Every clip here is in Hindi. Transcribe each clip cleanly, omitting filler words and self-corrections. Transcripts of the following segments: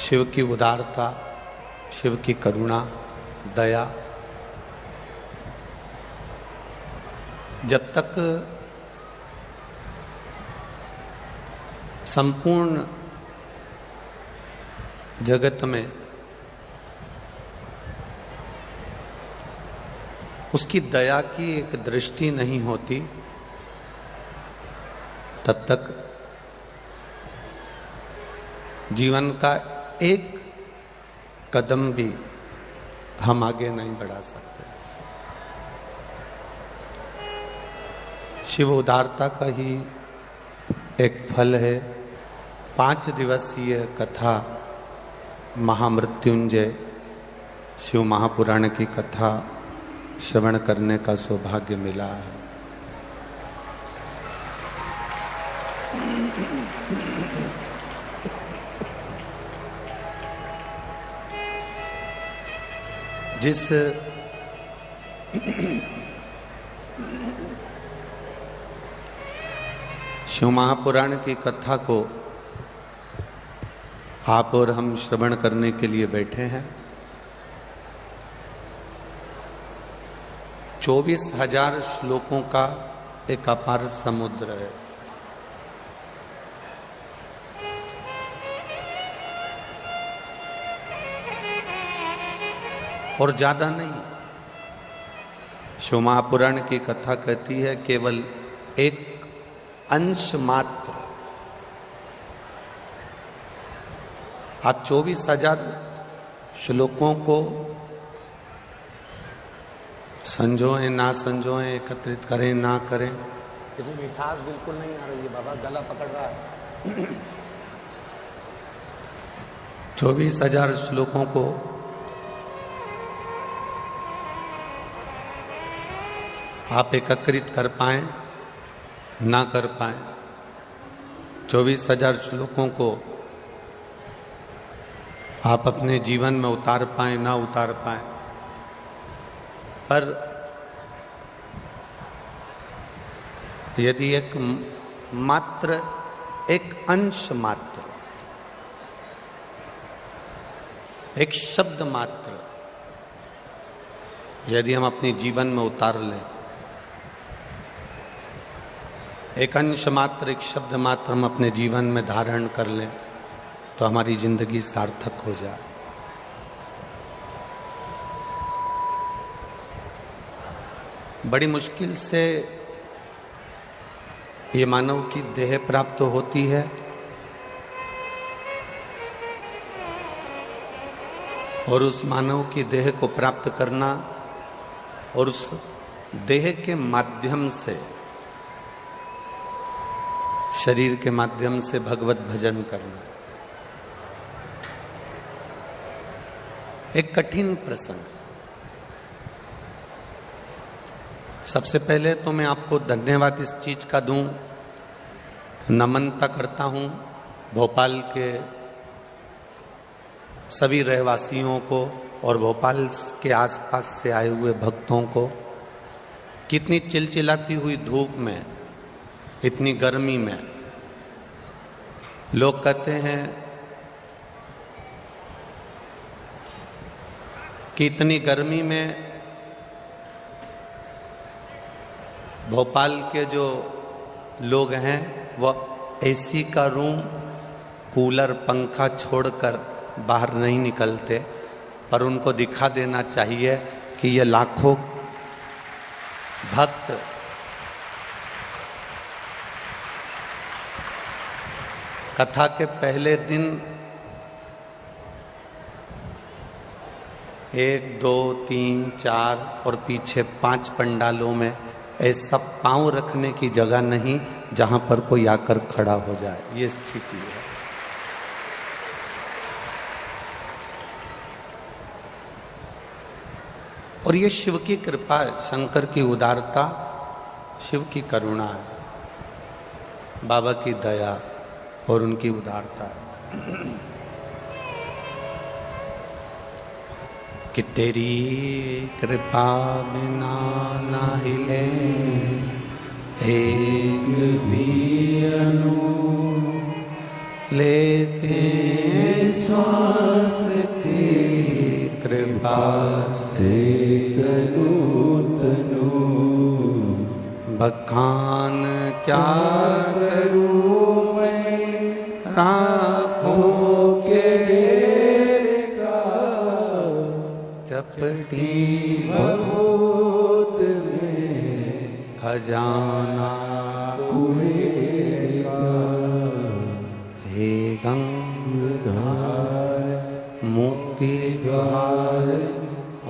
शिव की उदारता, शिव की करुणा, दया जब तक संपूर्ण जगत में उसकी दया की एक दृष्टि नहीं होती, तब तक जीवन का एक कदम भी हम आगे नहीं बढ़ा सकते। शिव उदारता का ही एक फल है 5 दिवसीय कथा महामृत्युंजय शिव महापुराण की कथा श्रवण करने का सौभाग्य मिला है। जिस शिव महापुराण की कथा को आप और हम श्रवण करने के लिए बैठे हैं, 24,000 श्लोकों का एक अपार समुद्र है। और ज्यादा नहीं, शिव महापुराण की कथा कहती है केवल एक अंश मात्र। आप 24,000 श्लोकों को संजोएं ना संजोएं, एकत्रित करें ना करें, इसमें मिठास बिल्कुल नहीं आ रही है। बाबा गला पकड़ रहा है। 24,000 श्लोकों को आप एकत्रित कर पाए ना कर पाए, 24,000 श्लोकों को आप अपने जीवन में उतार पाए ना उतार पाए, पर यदि एक मात्र, एक अंश मात्र, एक शब्द मात्र यदि हम अपने जीवन में उतार लें, एक अंश मात्र, एक शब्द मात्र हम अपने जीवन में धारण कर लें, तो हमारी जिंदगी सार्थक हो जाए। बड़ी मुश्किल से ये मानव की देह प्राप्त होती है, और उस मानव की देह को प्राप्त करना और उस देह के माध्यम से, शरीर के माध्यम से भगवत भजन करना एक कठिन प्रसंग। सबसे पहले तो मैं आपको धन्यवाद इस चीज का दूं, नमनता करता हूं भोपाल के सभी रहवासियों को और भोपाल के आसपास से आए हुए भक्तों को। कितनी चिलचिलाती हुई धूप में, इतनी गर्मी में लोग कहते हैं कि इतनी गर्मी में भोपाल के जो लोग हैं वह एसी का रूम, कूलर, पंखा छोड़कर बाहर नहीं निकलते, पर उनको दिखा देना चाहिए कि ये लाखों भक्त कथा के पहले दिन 1, 2, 3, 4 और पीछे 5 पंडालों में ऐसा पांव रखने की जगह नहीं जहां पर कोई आकर खड़ा हो जाए, ये स्थिति है। और ये शिव की कृपा है, शंकर की उदारता, शिव की करुणा है, बाबा की दया और उनकी उदारता कि तेरी कृपा बिना ना हिले एक भी अनु लेते विश्वास तेरी कृपा से तनु तनु बखान क्या करूं मैं राखों के का चपटी बहुत में खजाना कुएं का हे गंगाधर मुक्ति द्वार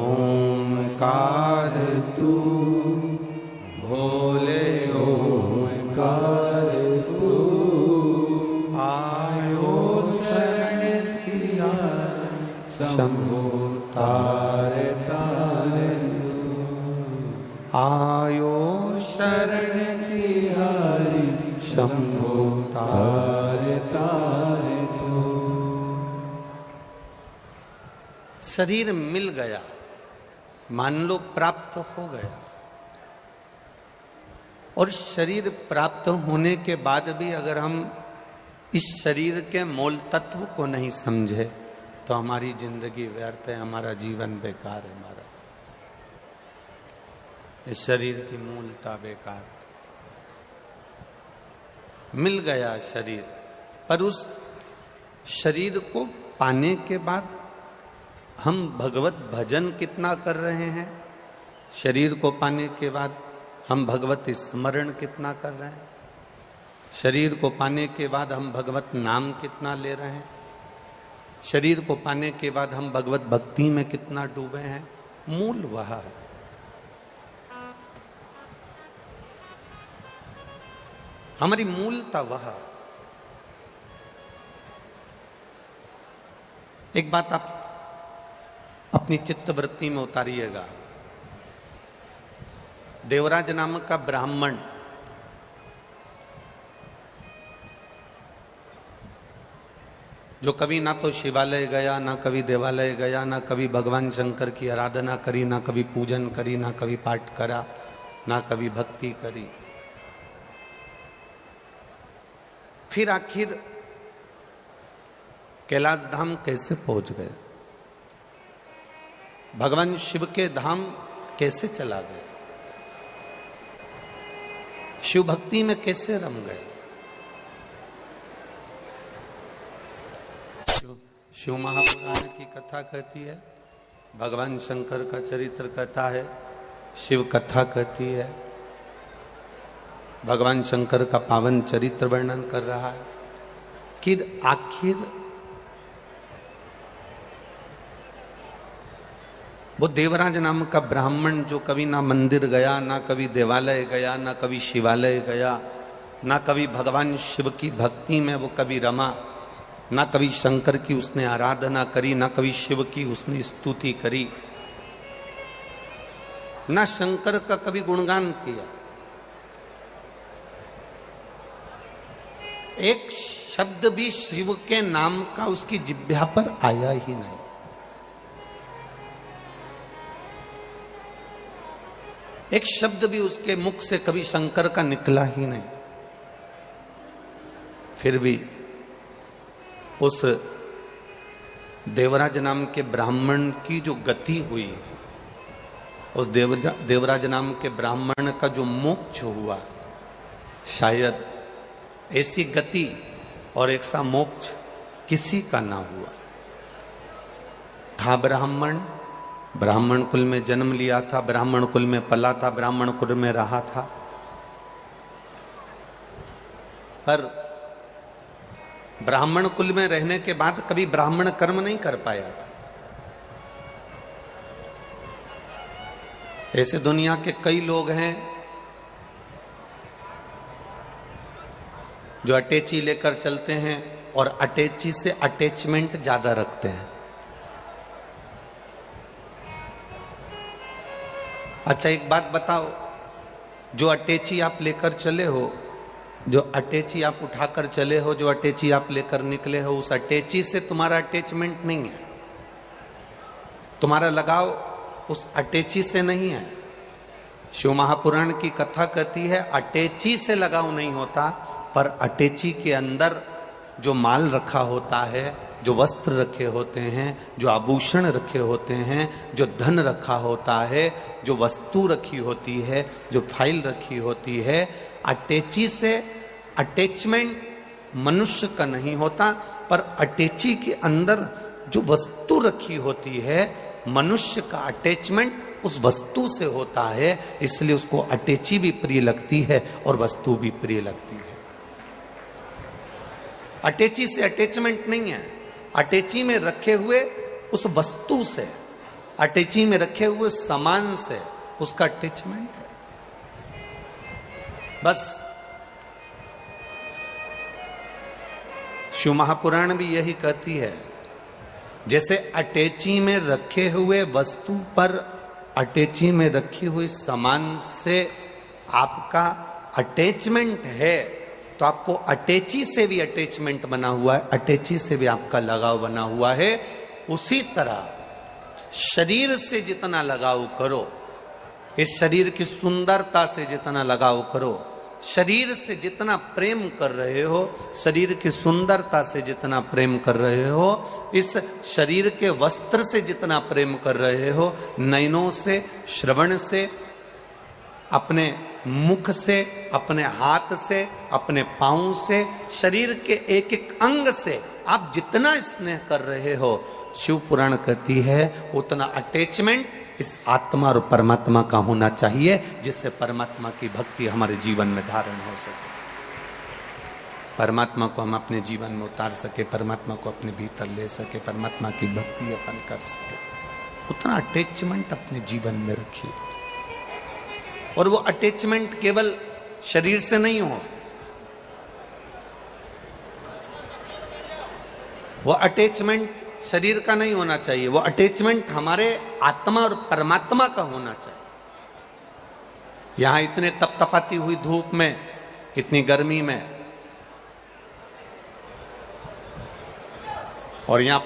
ओंकार तू भोले ओंकार तू आयो शरण किया शंभु तार तार आयो शरण किया शंभु तार तार तू। शरीर मिल गया, मान लो प्राप्त हो गया, और शरीर प्राप्त होने के बाद भी अगर हम इस शरीर के मूल तत्व को नहीं समझे तो हमारी जिंदगी व्यर्थ है, हमारा जीवन बेकार है। हमारा इस शरीर की मूलता बेकार। मिल गया शरीर, पर उस शरीर को पाने के बाद हम भगवत भजन कितना कर रहे हैं, शरीर को पाने के बाद हम भगवत स्मरण कितना कर रहे हैं, शरीर को पाने के बाद हम भगवत नाम कितना ले रहे हैं, शरीर को पाने के बाद हम भगवत भक्ति में कितना डूबे हैं। मूल वह है। हमारी मूलता वह। एक बात आप अपनी चित्तवृत्ति में उतारिएगा। देवराज नामक का ब्राह्मण जो कभी ना तो शिवालय गया, ना कभी देवालय गया, ना कभी भगवान शंकर की आराधना करी, ना कभी पूजन करी, ना कभी पाठ करा, ना कभी भक्ति करी, फिर आखिर कैलाश धाम कैसे पहुंच गए, भगवान शिव के धाम कैसे चला गया, शिव भक्ति में कैसे रम गए। शिव महापुराण की कथा कहती है, भगवान शंकर का चरित्र कथा है, शिव कथा कहती है, भगवान शंकर का पावन चरित्र वर्णन कर रहा है कि आखिर वो देवराज नाम का ब्राह्मण जो कभी ना मंदिर गया, ना कभी देवालय गया, ना कभी शिवालय गया, ना कभी भगवान शिव की भक्ति में वो कभी रमा, ना कभी शंकर की उसने आराधना करी, ना कभी शिव की उसने स्तुति करी, ना शंकर का कभी गुणगान किया, एक शब्द भी शिव के नाम का उसकी जिह्वा पर आया ही नहीं। एक शब्द भी उसके मुख से कभी शंकर का निकला ही नहीं। फिर भी उस देवराज नाम के ब्राह्मण की जो गति हुई, उस देवराज नाम के ब्राह्मण का जो मोक्ष हुआ, शायद ऐसी गति और एक सा मोक्ष किसी का ना हुआ। था ब्राह्मण, ब्राह्मण कुल में जन्म लिया था, ब्राह्मण कुल में पला था, ब्राह्मण कुल में रहा था, पर ब्राह्मण कुल में रहने के बाद कभी ब्राह्मण कर्म नहीं कर पाया था। ऐसे दुनिया के कई लोग हैं जो अटैची लेकर चलते हैं और अटैची से अटैचमेंट ज्यादा रखते हैं। अच्छा एक बात बताओ, जो अटैची आप लेकर चले हो, जो अटैची आप उठाकर चले हो, जो अटैची आप लेकर निकले हो, उस अटैची से तुम्हारा अटैचमेंट नहीं है, तुम्हारा लगाव उस अटैची से नहीं है। शिव महापुराण की कथा कहती है अटैची से लगाव नहीं होता, पर अटैची के अंदर जो माल रखा होता है जो वस्त्र रखे होते हैं, जो आभूषण रखे होते हैं, जो धन रखा होता है, जो वस्तु रखी होती है, जो फाइल रखी होती है, अटैची से अटैचमेंट मनुष्य का नहीं होता, पर अटैची के अंदर जो वस्तु रखी होती है, मनुष्य का अटैचमेंट उस वस्तु से होता है, इसलिए उसको अटैची भी प्रिय लगती है और वस्तु भी प्रिय लगती है। अटैची से अटैचमेंट नहीं है, अटैची में रखे हुए उस वस्तु से, अटैची में रखे हुए सामान से उसका अटैचमेंट है। बस शिव महापुराण भी यही कहती है, जैसे अटैची में रखे हुए वस्तु पर, अटैची में रखी हुई सामान से आपका अटैचमेंट है, तो आपको अटैची से भी अटैचमेंट बना हुआ है, अटैची से भी आपका लगाव बना हुआ है। उसी तरह शरीर से जितना लगाव करो, इस शरीर की सुंदरता से जितना लगाव करो, शरीर से जितना प्रेम कर रहे हो, शरीर की सुंदरता से जितना प्रेम कर रहे हो, इस शरीर के वस्त्र से जितना प्रेम कर रहे हो, नयनों से, श्रवण से, अपने मुख से, अपने हाथ से, अपने पांव से, शरीर के एक एक अंग से आप जितना स्नेह कर रहे हो, शिव पुराण कहती है उतना अटैचमेंट इस आत्मा और परमात्मा का होना चाहिए, जिससे परमात्मा की भक्ति हमारे जीवन में धारण हो सके, परमात्मा को हम अपने जीवन में उतार सके, परमात्मा को अपने भीतर ले सके, परमात्मा की भक्ति अपन कर सके। उतना अटैचमेंट अपने जीवन में रखिए। और वो अटैचमेंट केवल शरीर से नहीं हो, वो अटैचमेंट शरीर का नहीं होना चाहिए, वो अटैचमेंट हमारे आत्मा और परमात्मा का होना चाहिए। यहां इतने तपतपाती हुई धूप में, इतनी गर्मी में, और यहाँ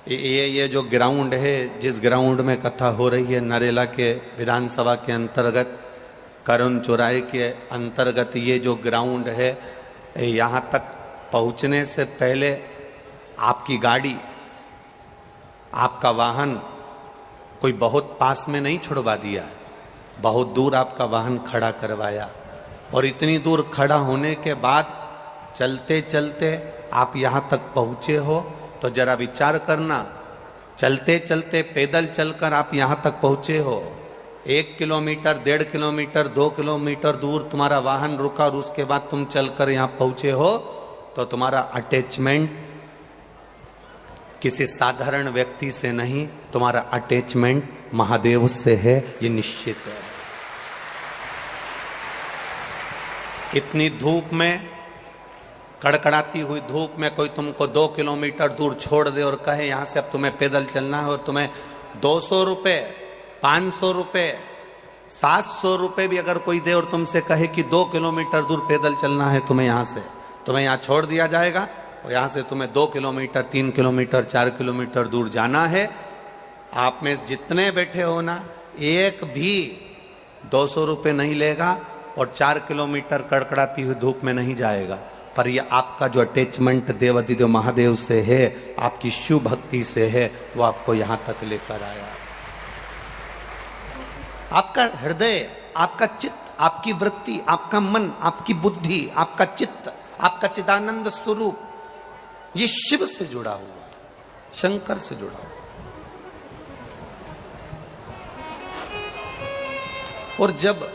ये जो ग्राउंड है, जिस ग्राउंड में कथा हो रही है, नरेला के विधानसभा के अंतर्गत, करुण चौराहे के अंतर्गत ये जो ग्राउंड है, यहाँ तक पहुँचने से पहले आपकी गाड़ी, आपका वाहन कोई बहुत पास में नहीं छुड़वा दिया है, बहुत दूर आपका वाहन खड़ा करवाया, और इतनी दूर खड़ा होने के बाद चलते चलते आप यहाँ तक पहुँचे हो, तो जरा विचार करना, चलते चलते पैदल चलकर आप यहाँ तक पहुँचे हो, 1 किलोमीटर, 1.5 किलोमीटर, 2 किलोमीटर दूर तुम्हारा वाहन रुका और उसके बाद तुम चलकर यहाँ पहुँचे हो, तो तुम्हारा अटैचमेंट किसी साधारण व्यक्ति से नहीं, तुम्हारा अटैचमेंट महादेव से है, ये निश्चित है। इतनी धूप में, कड़कड़ाती हुई धूप में कोई तुमको 2 किलोमीटर दूर छोड़ दे और कहे यहां से अब तुम्हें पैदल चलना है, और तुम्हें 200 रुपये, 500 रुपये, 700 रुपये भी अगर कोई दे और तुमसे कहे कि 2 किलोमीटर दूर पैदल चलना है तुम्हें, यहां से तुम्हें यहां छोड़ दिया जाएगा, और यहाँ से तुम्हें 2 किलोमीटर, 3 किलोमीटर, 4 किलोमीटर दूर जाना है। आप में जितने बैठे हो ना, एक भी 200 रुपये नहीं लेगा और 4 किलोमीटर कड़कड़ाती हुई धूप में नहीं जाएगा, पर यह आपका जो अटैचमेंट देवाधिदेव महादेव से है, आपकी शिव भक्ति से है, वो आपको यहाँ तक लेकर आया। आपका हृदय, आपका चित्त, आपकी वृत्ति, आपका मन, आपकी बुद्धि, आपका चित्त, आपका चिदानंद स्वरूप, ये शिव से जुड़ा हुआ है, शंकर से जुड़ा हुआ। और जब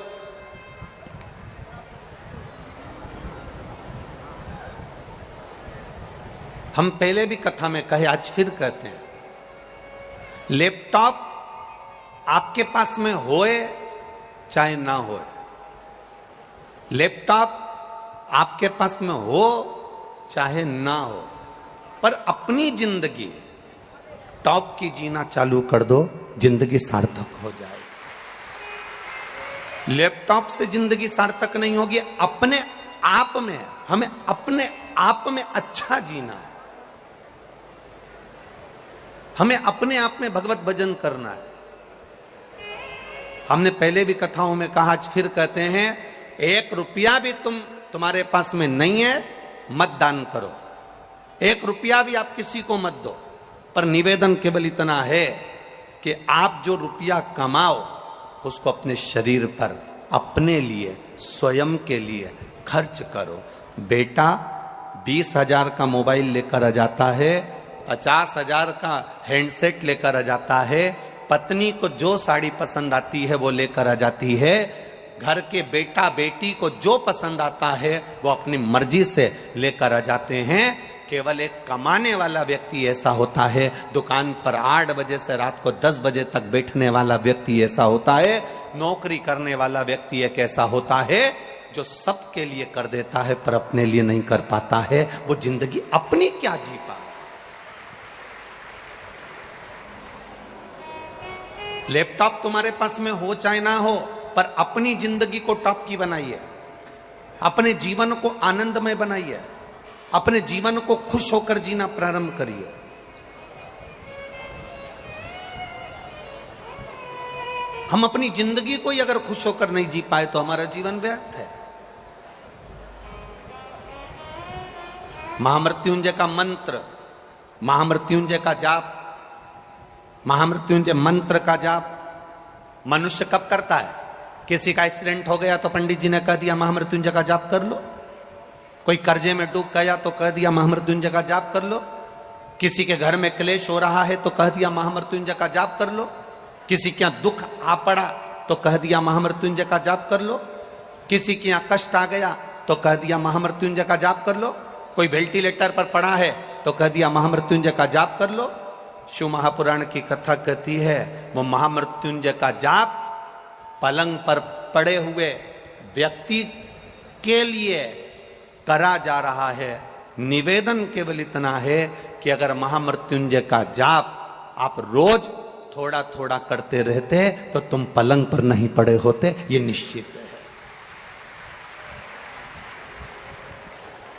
हम पहले भी कथा में कहे, आज फिर कहते हैं, लैपटॉप आपके पास में होए चाहे ना होए, लैपटॉप आपके पास में हो चाहे ना हो, पर अपनी जिंदगी टॉप की जीना चालू कर दो, जिंदगी सार्थक हो जाएगी। लैपटॉप से जिंदगी सार्थक नहीं होगी, अपने आप में, हमें अपने आप में अच्छा जीना है, हमें अपने आप में भगवत भजन करना है। हमने पहले भी कथाओं में कहा, आज फिर कहते हैं, 1 रुपया भी तुम्हारे पास में नहीं है, मत दान करो। एक रुपया भी आप किसी को मत दो, पर निवेदन केवल इतना है कि आप जो रुपया कमाओ उसको अपने शरीर पर, अपने लिए, स्वयं के लिए खर्च करो। बेटा 20,000 का मोबाइल लेकर आ जाता है, 50,000 का हैंडसेट लेकर आ जाता है, पत्नी को जो साड़ी पसंद आती है वो लेकर आ जाती है, घर के बेटा बेटी को जो पसंद आता है वो अपनी मर्जी से लेकर आ जाते हैं। केवल एक कमाने वाला व्यक्ति ऐसा होता है, दुकान पर 8 बजे से रात को 10 बजे तक बैठने वाला व्यक्ति ऐसा होता है, नौकरी करने वाला व्यक्ति एक ऐसा होता है जो सबके लिए कर देता है पर अपने लिए नहीं कर पाता है। वो जिंदगी अपनी क्या जी पा। लैपटॉप तुम्हारे पास में हो चाहे ना हो, पर अपनी जिंदगी को टॉप की बनाइए, अपने जीवन को आनंदमय बनाइए, अपने जीवन को खुश होकर जीना प्रारंभ करिए। हम अपनी जिंदगी को ही अगर खुश होकर नहीं जी पाए तो हमारा जीवन व्यर्थ है। महामृत्युंजय का मंत्र, महामृत्युंजय का जाप, महामृत्युंजय मंत्र का जाप मनुष्य कब करता है? किसी का एक्सीडेंट हो गया तो पंडित जी ने कह दिया महामृत्युंजय का जाप कर लो, कोई कर्जे में डूब गया तो कह दिया महामृत्युंजय का जाप कर लो, किसी के घर में क्लेश हो रहा है तो कह दिया महामृत्युंजय का जाप कर लो, किसी के यहाँ दुख आ पड़ा तो कह दिया महामृत्युंजय का जाप कर लो, किसी के यहाँ कष्ट आ गया तो कह दिया महामृत्युंजय का जाप कर लो, कोई वेंटिलेटर पर पड़ा है तो कह दिया महामृत्युंजय का जाप कर लो। शिव महापुराण की कथा कहती है वो महामृत्युंजय का जाप पलंग पर पड़े हुए व्यक्ति के लिए करा जा रहा है। निवेदन केवल इतना है कि अगर महामृत्युंजय का जाप आप रोज थोड़ा थोड़ा करते रहते तो तुम पलंग पर नहीं पड़े होते, ये निश्चित है।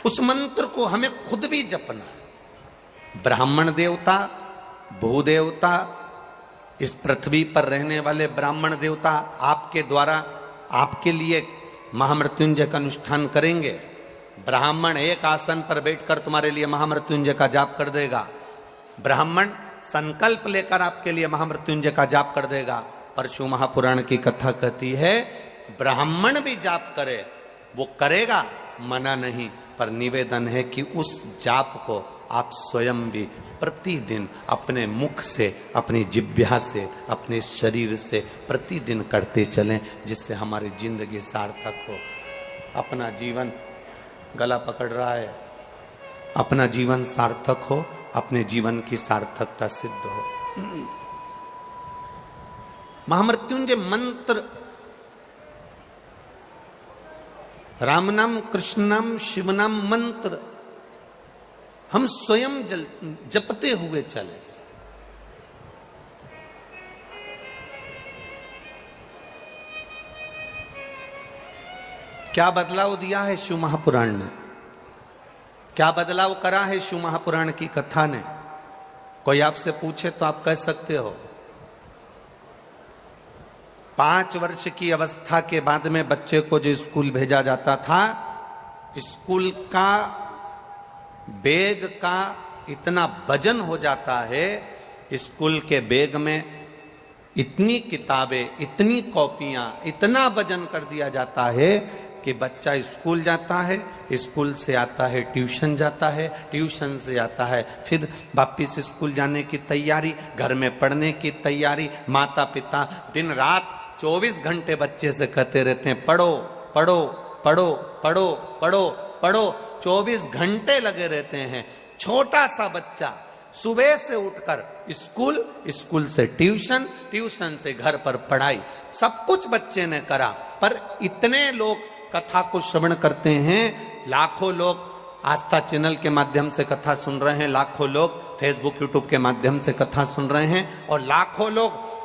उस मंत्र को हमें खुद भी जपना। ब्राह्मण देवता, भूदेवता, इस पृथ्वी पर रहने वाले ब्राह्मण देवता आपके द्वारा आपके लिए महामृत्युंजय का अनुष्ठान करेंगे। ब्राह्मण एक आसन पर बैठकर तुम्हारे लिए महामृत्युंजय का जाप कर देगा, ब्राह्मण संकल्प लेकर आपके लिए महामृत्युंजय का जाप कर देगा। पर शिव महापुराण की कथा कहती है ब्राह्मण भी जाप करे, वो करेगा, मना नहीं, पर निवेदन है कि उस जाप को आप स्वयं भी प्रतिदिन अपने मुख से, अपनी जिह्वा से, अपने शरीर से प्रतिदिन करते चलें, जिससे हमारी जिंदगी सार्थक हो। अपना जीवन, गला पकड़ रहा है, अपना जीवन सार्थक हो, अपने जीवन की सार्थकता सिद्ध हो। महामृत्युंजय मंत्र राम नाम, कृष्ण नाम, शिव नाम मंत्र हम स्वयं जपते हुए चले। क्या बदलाव दिया है शिव महापुराण ने, क्या बदलाव करा है शिव महापुराण की कथा ने? कोई आपसे पूछे तो आप कह सकते हो 5 वर्ष की अवस्था के बाद में बच्चे को जो स्कूल भेजा जाता था, स्कूल का बैग का इतना वजन हो जाता है, स्कूल के बैग में इतनी किताबें, इतनी कॉपियां, इतना वजन कर दिया जाता है कि बच्चा स्कूल जाता है, स्कूल से आता है ट्यूशन जाता है, ट्यूशन से आता है फिर वापिस स्कूल जाने की तैयारी, घर में पढ़ने की तैयारी। माता पिता दिन रात 24 घंटे बच्चे से कहते रहते हैं पढ़ो पढ़ो पढ़ो पढ़ो पढ़ो पढ़ो, 24 घंटे लगे रहते हैं। छोटा सा बच्चा सुबह से उठकर स्कूल, स्कूल से ट्यूशन, ट्यूशन से घर पर पढ़ाई, सब कुछ बच्चे ने करा। पर इतने लोग कथा को श्रवण करते हैं, लाखों लोग आस्था चैनल के माध्यम से कथा सुन रहे हैं, लाखों लोग फेसबुक यूट्यूब के माध्यम से कथा सुन रहे हैं, और लाखों लोग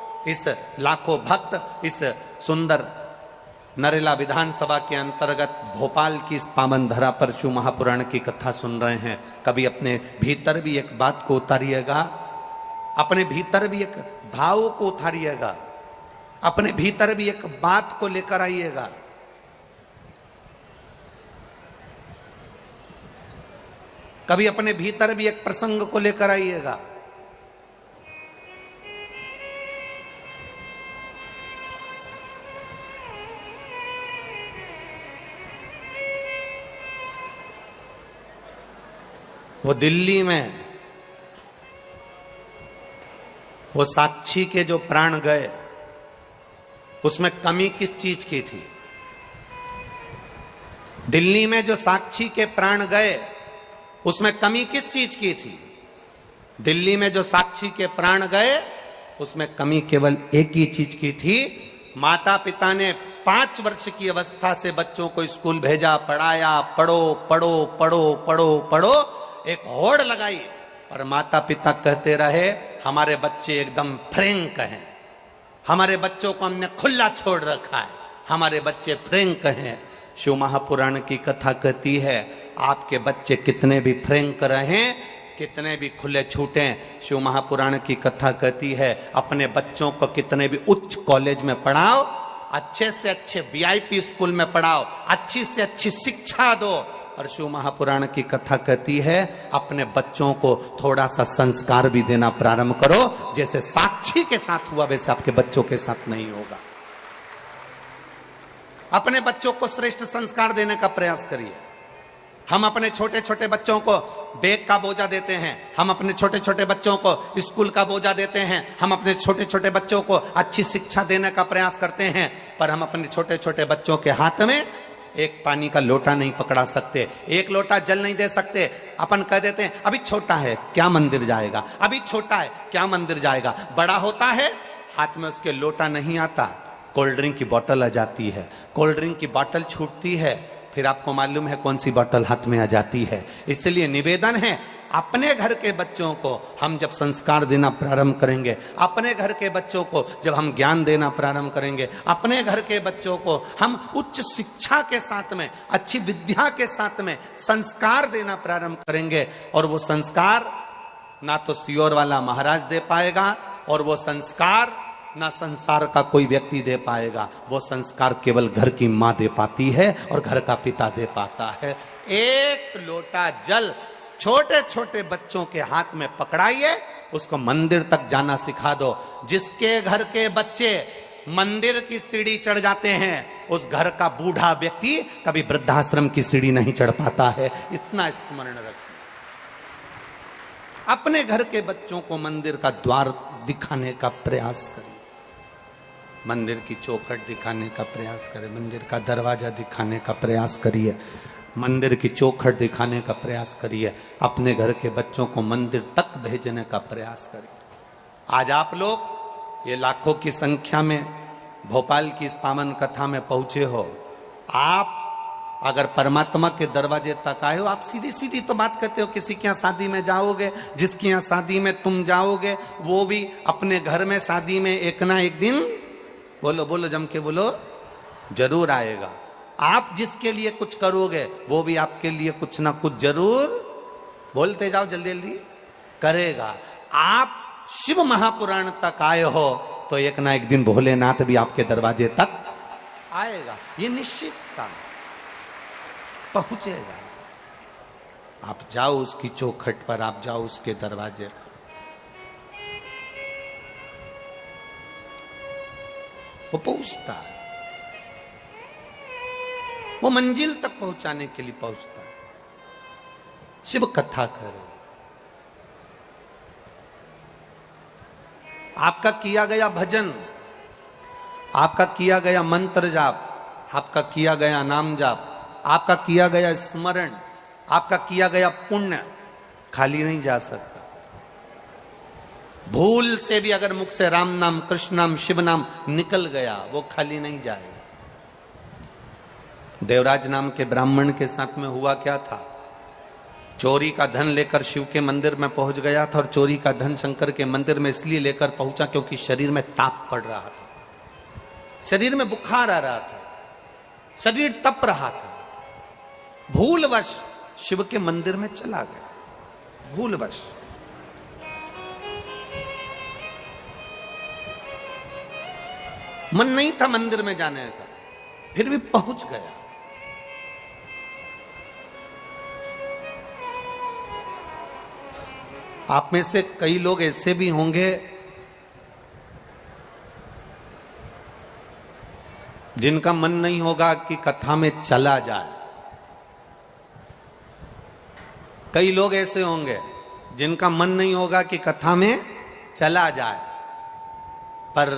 लाखों भक्त इस सुंदर नरेला विधानसभा के अंतर्गत भोपाल की इस पावन धरा पर शिव महापुराण की कथा सुन रहे हैं। कभी अपने भीतर भी एक बात को उतारिएगा, अपने भीतर भी एक भाव को उतारिएगा, अपने भीतर भी एक बात को लेकर आइएगा। कभी अपने भीतर भी एक प्रसंग को लेकर आइएगा। वो दिल्ली में वो साक्षी के जो प्राण गए, उसमें कमी किस चीज की थी? दिल्ली में जो साक्षी के प्राण गए, उसमें कमी किस चीज की थी? दिल्ली में जो साक्षी के प्राण गए, उसमें कमी केवल एक ही चीज की थी। माता पिता ने 5 वर्ष की अवस्था से बच्चों को स्कूल भेजा, पढ़ाया, पढ़ो पढ़ो पढ़ो पढ़ो पढ़ो, एक होड़ लगाई, पर माता पिता कहते रहे हमारे बच्चे एकदम फ्रैंक हैं, हमारे बच्चों को हमने खुला छोड़ रखा है, हमारे बच्चे फ्रैंक हैं। शिव महापुराण की कथा कहती है आपके बच्चे कितने भी फ्रैंक रहें, कितने भी खुले छूटें, शिव महापुराण की कथा कहती है अपने बच्चों को कितने भी उच्च कॉलेज में पढ़ाओ, अच्छे से अच्छे वीआईपी स्कूल में पढ़ाओ, अच्छी से अच्छी शिक्षा दो, और शिव महापुराण की कथा कहती है अपने बच्चों को थोड़ा सा संस्कार भी देना प्रारंभ करो। जैसे साक्षी के साथ हुआ वैसे आपके बच्चों के साथ नहीं होगा। अपने बच्चों को श्रेष्ठ संस्कार देने का प्रयास करिए। हम अपने छोटे छोटे बच्चों को बैग का बोझा देते हैं, हम अपने छोटे छोटे बच्चों को स्कूल का बोझा देते हैं, हम अपने छोटे छोटे बच्चों को अच्छी शिक्षा देने का प्रयास करते हैं, पर हम अपने छोटे छोटे बच्चों के हाथ में एक पानी का लोटा नहीं पकड़ा सकते, एक लोटा जल नहीं दे सकते। अपन कह देते हैं अभी छोटा है क्या मंदिर जाएगा, अभी छोटा है क्या मंदिर जाएगा। बड़ा होता है हाथ में उसके लोटा नहीं आता, कोल्ड ड्रिंक की बोतल आ जाती है, कोल्ड ड्रिंक की बोतल छूटती है, फिर आपको मालूम है कौन सी बोतल हाथ में आ जाती है। इसलिए निवेदन है अपने घर के बच्चों को हम जब संस्कार देना प्रारंभ करेंगे, अपने घर के बच्चों को जब हम ज्ञान देना प्रारंभ करेंगे, अपने घर के बच्चों को हम उच्च शिक्षा के साथ में, अच्छी विद्या के साथ में संस्कार देना प्रारंभ करेंगे, और वो संस्कार ना तो सियोर वाला महाराज दे पाएगा, और वो संस्कार ना संसार का कोई व्यक्ति दे पाएगा। वो संस्कार केवल घर की माँ दे पाती है और घर का पिता दे पाता है। एक लोटा जल छोटे छोटे बच्चों के हाथ में पकड़ाइए, उसको मंदिर तक जाना सिखा दो। जिसके घर के बच्चे मंदिर की सीढ़ी चढ़ जाते हैं, उस घर का बूढ़ा व्यक्ति कभी वृद्धाश्रम की सीढ़ी नहीं चढ़ पाता है। इतना स्मरण रखिए। अपने घर के बच्चों को मंदिर का द्वार दिखाने का प्रयास करिए, मंदिर की चौखट दिखाने का प्रयास करें, मंदिर का दरवाजा दिखाने का प्रयास करिए, मंदिर की चौखट दिखाने का प्रयास करिए, अपने घर के बच्चों को मंदिर तक भेजने का प्रयास करिए। आज आप लोग ये लाखों की संख्या में भोपाल की इस पावन कथा में पहुंचे हो, आप अगर परमात्मा के दरवाजे तक आए हो, आप सीधी सीधी तो बात करते हो किसी के यहाँ शादी में जाओगे, जिसके यहाँ शादी में तुम जाओगे वो भी अपने घर में शादी में एक ना एक दिन, बोलो बोलो जम के बोलो, जरूर आएगा। आप जिसके लिए कुछ करोगे वो भी आपके लिए कुछ ना कुछ जरूर, बोलते जाओ जल्दी जल्दी, करेगा। आप शिव महापुराण तक आए हो तो एक ना एक दिन भोलेनाथ भी आपके दरवाजे तक आएगा, ये निश्चित था, पहुंचेगा। आप जाओ उसकी चौखट पर, आप जाओ उसके दरवाजे पर, वो पहुंचता है, वो मंजिल तक पहुंचाने के लिए पहुंचता है। शिव कथा करो, आपका किया गया भजन, आपका किया गया मंत्र जाप, आपका किया गया नाम जाप, आपका किया गया स्मरण, आपका किया गया पुण्य खाली नहीं जा सकता। भूल से भी अगर मुख से राम नाम, कृष्ण नाम, शिव नाम निकल गया, वो खाली नहीं जाएगा। देवराज नाम के ब्राह्मण के साथ में हुआ क्या था? चोरी का धन लेकर शिव के मंदिर में पहुंच गया था, और चोरी का धन शंकर के मंदिर में इसलिए लेकर पहुंचा क्योंकि शरीर में ताप पड़ रहा था, शरीर में बुखार आ रहा था, शरीर तप रहा था। भूलवश शिव के मंदिर में चला गया, भूलवश। मन नहीं था मंदिर में जाने का, फिर भी पहुंच गया। आप में से कई लोग ऐसे भी होंगे जिनका मन नहीं होगा कि कथा में चला जाए। कई लोग ऐसे होंगे जिनका मन नहीं होगा कि कथा में चला जाए, पर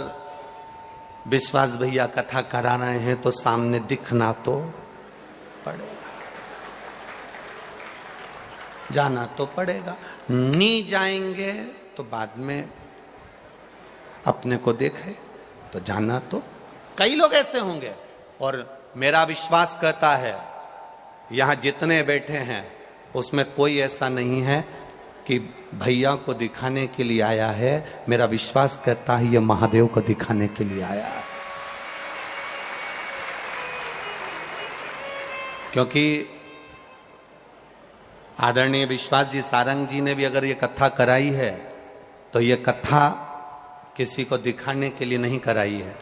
विश्वास भैया कथा करा रहे हैं तो सामने दिखना तो पड़ेगा, जाना तो पड़ेगा। नहीं जाएंगे तो बाद में अपने को देखे तो जाना तो। कई लोग ऐसे होंगे और मेरा विश्वास कहता है यहां जितने बैठे हैं उसमें कोई ऐसा नहीं है कि भैया को दिखाने के लिए आया है। मेरा विश्वास कहता है ये महादेव को दिखाने के लिए आया है, क्योंकि आदरणीय विश्वास जी सारंग जी ने भी अगर ये कथा कराई है तो ये कथा किसी को दिखाने के लिए नहीं कराई है।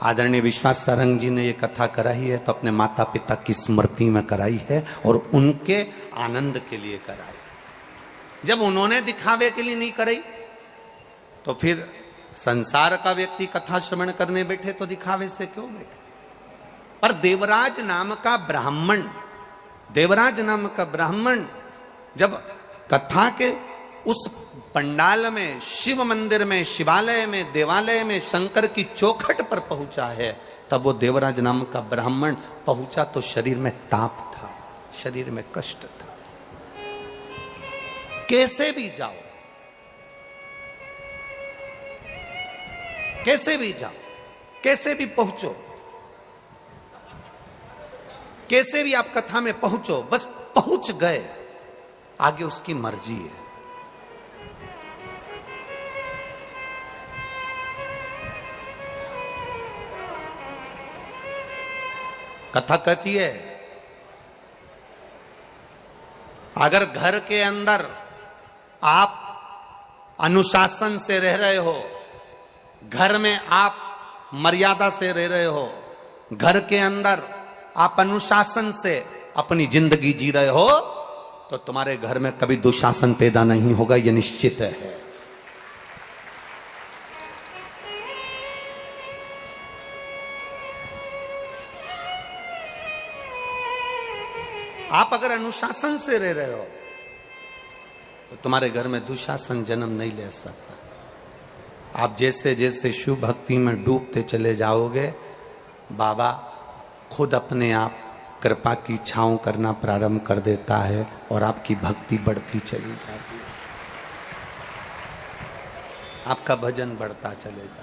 आदरणीय विश्वास सारंग जी ने ये कथा कराई है तो अपने माता पिता की स्मृति में कराई है और उनके आनंद के लिए कराई। जब उन्होंने दिखावे के लिए नहीं कराई तो फिर संसार का व्यक्ति कथा श्रवण करने बैठे तो दिखावे से क्यों बैठे। पर देवराज नाम का ब्राह्मण जब कथा के उस पंडाल में, शिव मंदिर में, शिवालय में, देवालय में शंकर की चौखट पर पहुंचा है, तब वो देवराज नाम का ब्राह्मण पहुंचा तो शरीर में ताप था, शरीर में कष्ट था। कैसे भी जाओ, कैसे भी जाओ, कैसे भी पहुंचो, कैसे भी आप कथा में पहुंचो, बस पहुंच गए, आगे उसकी मर्जी है। कथा कहती है अगर घर के अंदर आप अनुशासन से रह रहे हो, घर में आप मर्यादा से रह रहे हो, घर के अंदर आप अनुशासन से अपनी जिंदगी जी रहे हो, तो तुम्हारे घर में कभी दुशासन पैदा नहीं होगा, यह निश्चित है। आप अगर अनुशासन से रह रहे हो तो तुम्हारे घर में दुशासन जन्म नहीं ले सकता। आप जैसे जैसे शिव भक्ति में डूबते चले जाओगे, बाबा खुद अपने आप कृपा की छांव करना प्रारंभ कर देता है और आपकी भक्ति बढ़ती चली जाती है, आपका भजन बढ़ता चले जाता है।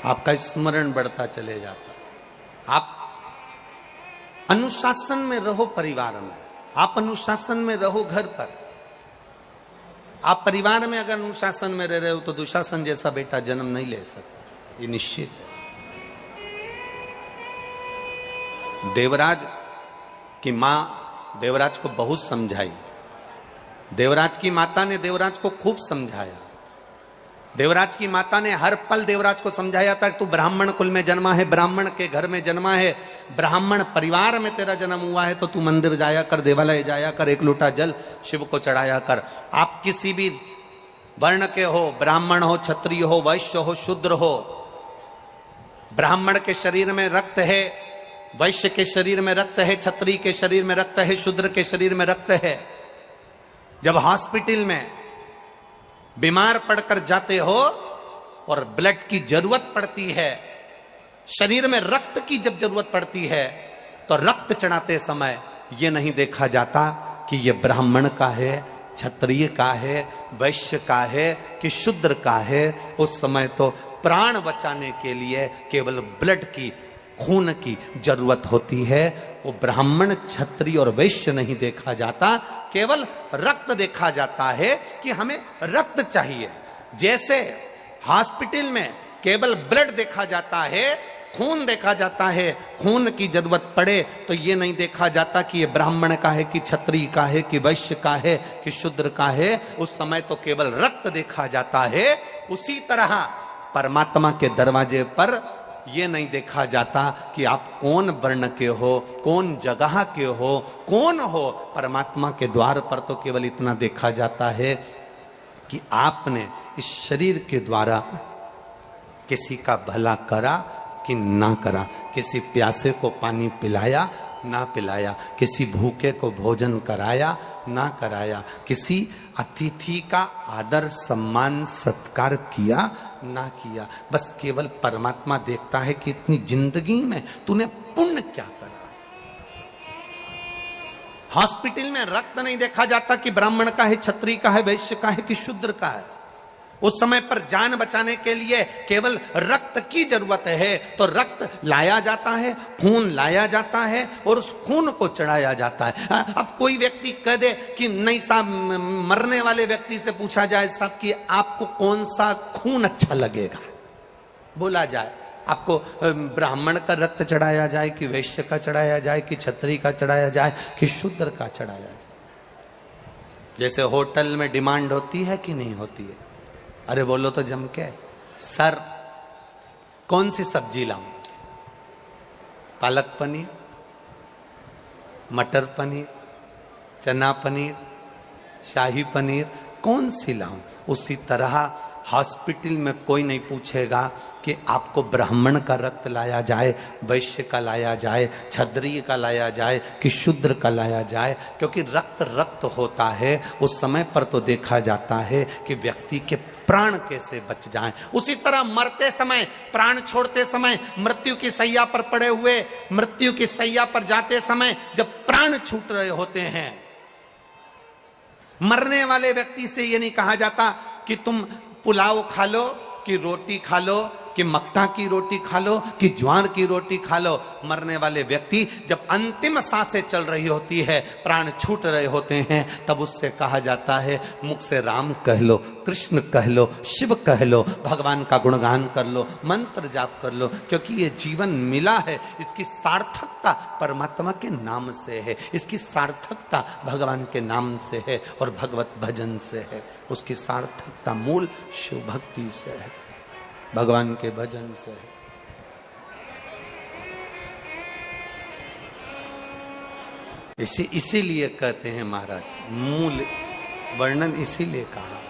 आपका स्मरण बढ़ता चले जाता है। आप अनुशासन में रहो, परिवार में आप अनुशासन में रहो, घर पर आप परिवार में अगर अनुशासन में रह रहे हो तो दुशासन जैसा बेटा जन्म नहीं ले सकता, ये निश्चित है। देवराज की मां देवराज को बहुत समझाई, देवराज की माता ने देवराज को खूब समझाया, देवराज की माता ने हर पल देवराज को समझाया था कि तू ब्राह्मण कुल में जन्मा है, ब्राह्मण के घर में जन्मा है, ब्राह्मण परिवार में तेरा जन्म हुआ है, तो तू मंदिर जाया कर, देवालय जाया कर, एक लोटा जल शिव को चढ़ाया कर। आप किसी भी वर्ण के हो, ब्राह्मण हो, क्षत्रिय हो, वैश्य हो, शूद्र हो, ब्राह्मण के शरीर में रक्त है, वैश्य के शरीर में रक्त है, क्षत्रिय के शरीर में रक्त है, शूद्र के शरीर में रक्त है। जब हॉस्पिटल में बीमार पड़कर जाते हो और ब्लड की जरूरत पड़ती है, शरीर में रक्त की जब जरूरत पड़ती है, तो रक्त चढ़ाते समय यह नहीं देखा जाता कि यह ब्राह्मण का है, क्षत्रिय का है, वैश्य का है कि शूद्र का है। उस समय तो प्राण बचाने के लिए केवल ब्लड की, खून की जरूरत होती है। वो ब्राह्मण, क्षत्रिय और वैश्य नहीं देखा जाता, केवल रक्त देखा जाता है कि हमें रक्त चाहिए। जैसे हॉस्पिटल में केवल ब्लड देखा जाता है, खून देखा जाता है, खून की जरूरत पड़े तो ये नहीं देखा जाता कि ये ब्राह्मण का है कि क्षत्रिय का है कि वैश्य का है कि शूद्र का है, उस समय तो केवल रक्त देखा जाता है। उसी तरह परमात्मा के दरवाजे पर ये नहीं देखा जाता कि आप कौन वर्ण के हो, कौन जगह के हो, कौन हो। परमात्मा के द्वार पर तो केवल इतना देखा जाता है कि आपने इस शरीर के द्वारा किसी का भला करा कि ना करा, किसी प्यासे को पानी पिलाया ना पिलाया, किसी भूखे को भोजन कराया ना कराया, किसी अतिथि का आदर सम्मान सत्कार किया ना किया। बस केवल परमात्मा देखता है कि इतनी जिंदगी में तूने पुण्य क्या करा। हॉस्पिटल में रक्त नहीं देखा जाता कि ब्राह्मण का है, क्षत्रिय का है, वैश्य का है कि शूद्र का है। उस समय पर जान बचाने के लिए केवल रक्त की जरूरत है तो रक्त लाया जाता है, खून लाया जाता है और उस खून को चढ़ाया जाता है। अब कोई व्यक्ति कह दे कि नहीं साहब, मरने वाले व्यक्ति से पूछा जाए साहब कि आपको कौन सा खून अच्छा लगेगा, बोला जाए आपको ब्राह्मण का रक्त चढ़ाया जाए कि वैश्य का चढ़ाया जाए कि क्षत्रिय का चढ़ाया जाए कि शूद्र का चढ़ाया जाए। जैसे होटल में डिमांड होती है कि नहीं होती है, अरे बोलो तो जम के, सर कौन सी सब्जी लाऊं, पालक पनीर, मटर पनीर, चना पनीर, शाही पनीर, कौन सी लाऊं। उसी तरह हॉस्पिटल में कोई नहीं पूछेगा कि आपको ब्राह्मण का रक्त लाया जाए, वैश्य का लाया जाए, क्षत्रिय का लाया जाए कि शूद्र का लाया जाए, क्योंकि रक्त रक्त होता है। उस समय पर तो देखा जाता है कि व्यक्ति के प्राण कैसे बच जाएं। उसी तरह मरते समय, प्राण छोड़ते समय, मृत्यु की सैया पर पड़े हुए, मृत्यु की सैया पर जाते समय जब प्राण छूट रहे होते हैं, मरने वाले व्यक्ति से ये नहीं कहा जाता कि तुम पुलाव खा लो कि रोटी खा लो कि मक्का की रोटी खा लो कि ज्वार की रोटी खा लो। मरने वाले व्यक्ति जब अंतिम सांसें चल रही होती है, प्राण छूट रहे होते हैं, तब उससे कहा जाता है मुख से राम कह लो, कृष्ण कह लो, शिव कह लो, भगवान का गुणगान कर लो, मंत्र जाप कर लो, क्योंकि ये जीवन मिला है, इसकी सार्थकता परमात्मा के नाम से है, इसकी सार्थकता भगवान के नाम से है और भगवत भजन से है। उसकी सार्थकता मूल शिव भक्ति से है, भगवान के भजन से है। इसीलिए कहते हैं महाराज, मूल वर्णन इसीलिए कहा।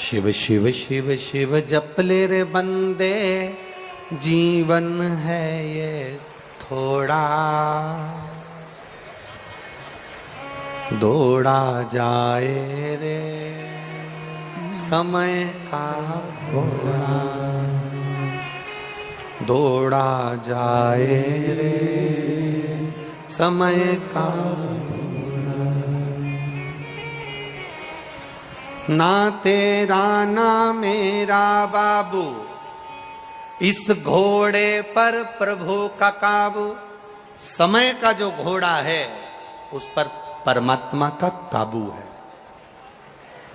शिव शिव शिव शिव जप ले रे बंदे, जीवन है ये थोड़ा, दौड़ा जाए रे समय का घोड़ा, दौड़ा जाए रे समय का घोड़ा। ना तेरा ना मेरा बाबू, इस घोड़े पर प्रभु का काबू। समय का जो घोड़ा है उस पर परमात्मा का काबू है।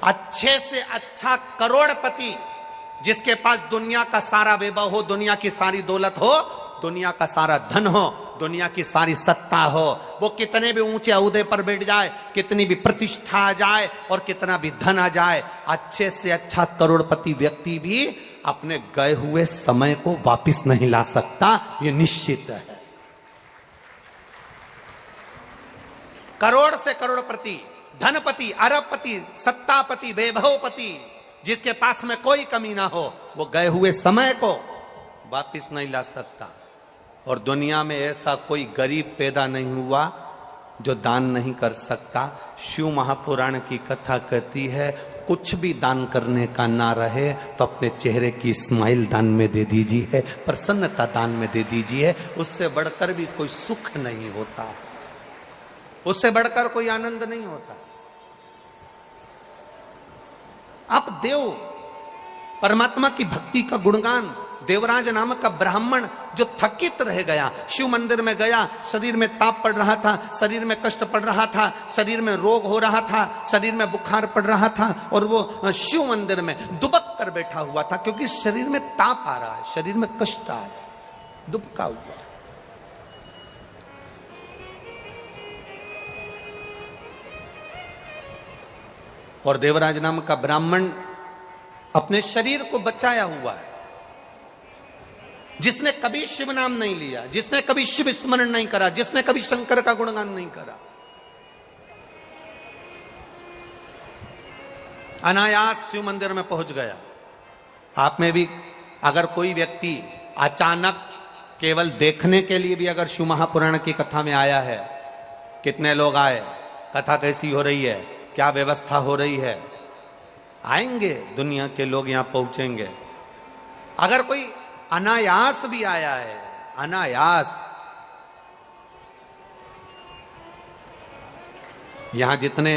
अच्छे से अच्छा करोड़पति जिसके पास दुनिया का सारा वैभव हो, दुनिया की सारी दौलत हो, दुनिया का सारा धन हो, दुनिया की सारी सत्ता हो, वो कितने भी ऊंचे ओहदे पर बैठ जाए, कितनी भी प्रतिष्ठा आ जाए और कितना भी धन आ जाए, अच्छे से अच्छा करोड़पति व्यक्ति भी अपने गए हुए समय को वापस नहीं ला सकता, ये निश्चित है। करोड़ से करोड़पति, धनपति, अरबपति, सत्तापति, वैभवपति, जिसके पास में कोई कमी ना हो, वो गए हुए समय को वापस नहीं ला सकता। और दुनिया में ऐसा कोई गरीब पैदा नहीं हुआ जो दान नहीं कर सकता। शिव महापुराण की कथा कहती है, कुछ भी दान करने का ना रहे तो अपने चेहरे की स्माइल दान में दे दीजिए, प्रसन्नता दान में दे दीजिए। उससे बढ़कर भी कोई सुख नहीं होता, उससे बढ़कर कोई आनंद नहीं होता। आप देव परमात्मा की भक्ति का गुणगान, देवराज नामक का ब्राह्मण जो थकित रह गया, शिव मंदिर में गया, शरीर में ताप पड़ रहा था, शरीर में कष्ट पड़ रहा था, शरीर में रोग हो रहा था, शरीर में बुखार पड़ रहा था, और वो शिव मंदिर में दुबक कर बैठा हुआ था, क्योंकि शरीर में ताप आ रहा है, शरीर में कष्ट आ रहा है, दुबका हुआ। और देवराज नाम का ब्राह्मण अपने शरीर को बचाया हुआ है, जिसने कभी शिव नाम नहीं लिया, जिसने कभी शिव स्मरण नहीं करा, जिसने कभी शंकर का गुणगान नहीं करा, अनायास शिव मंदिर में पहुंच गया। आप में भी अगर कोई व्यक्ति अचानक केवल देखने के लिए भी अगर शिव महापुराण की कथा में आया है, कितने लोग आए, कथा कैसी हो रही है, क्या व्यवस्था हो रही है, आएंगे दुनिया के लोग यहां पहुंचेंगे। अगर कोई अनायास भी आया है, अनायास, यहां जितने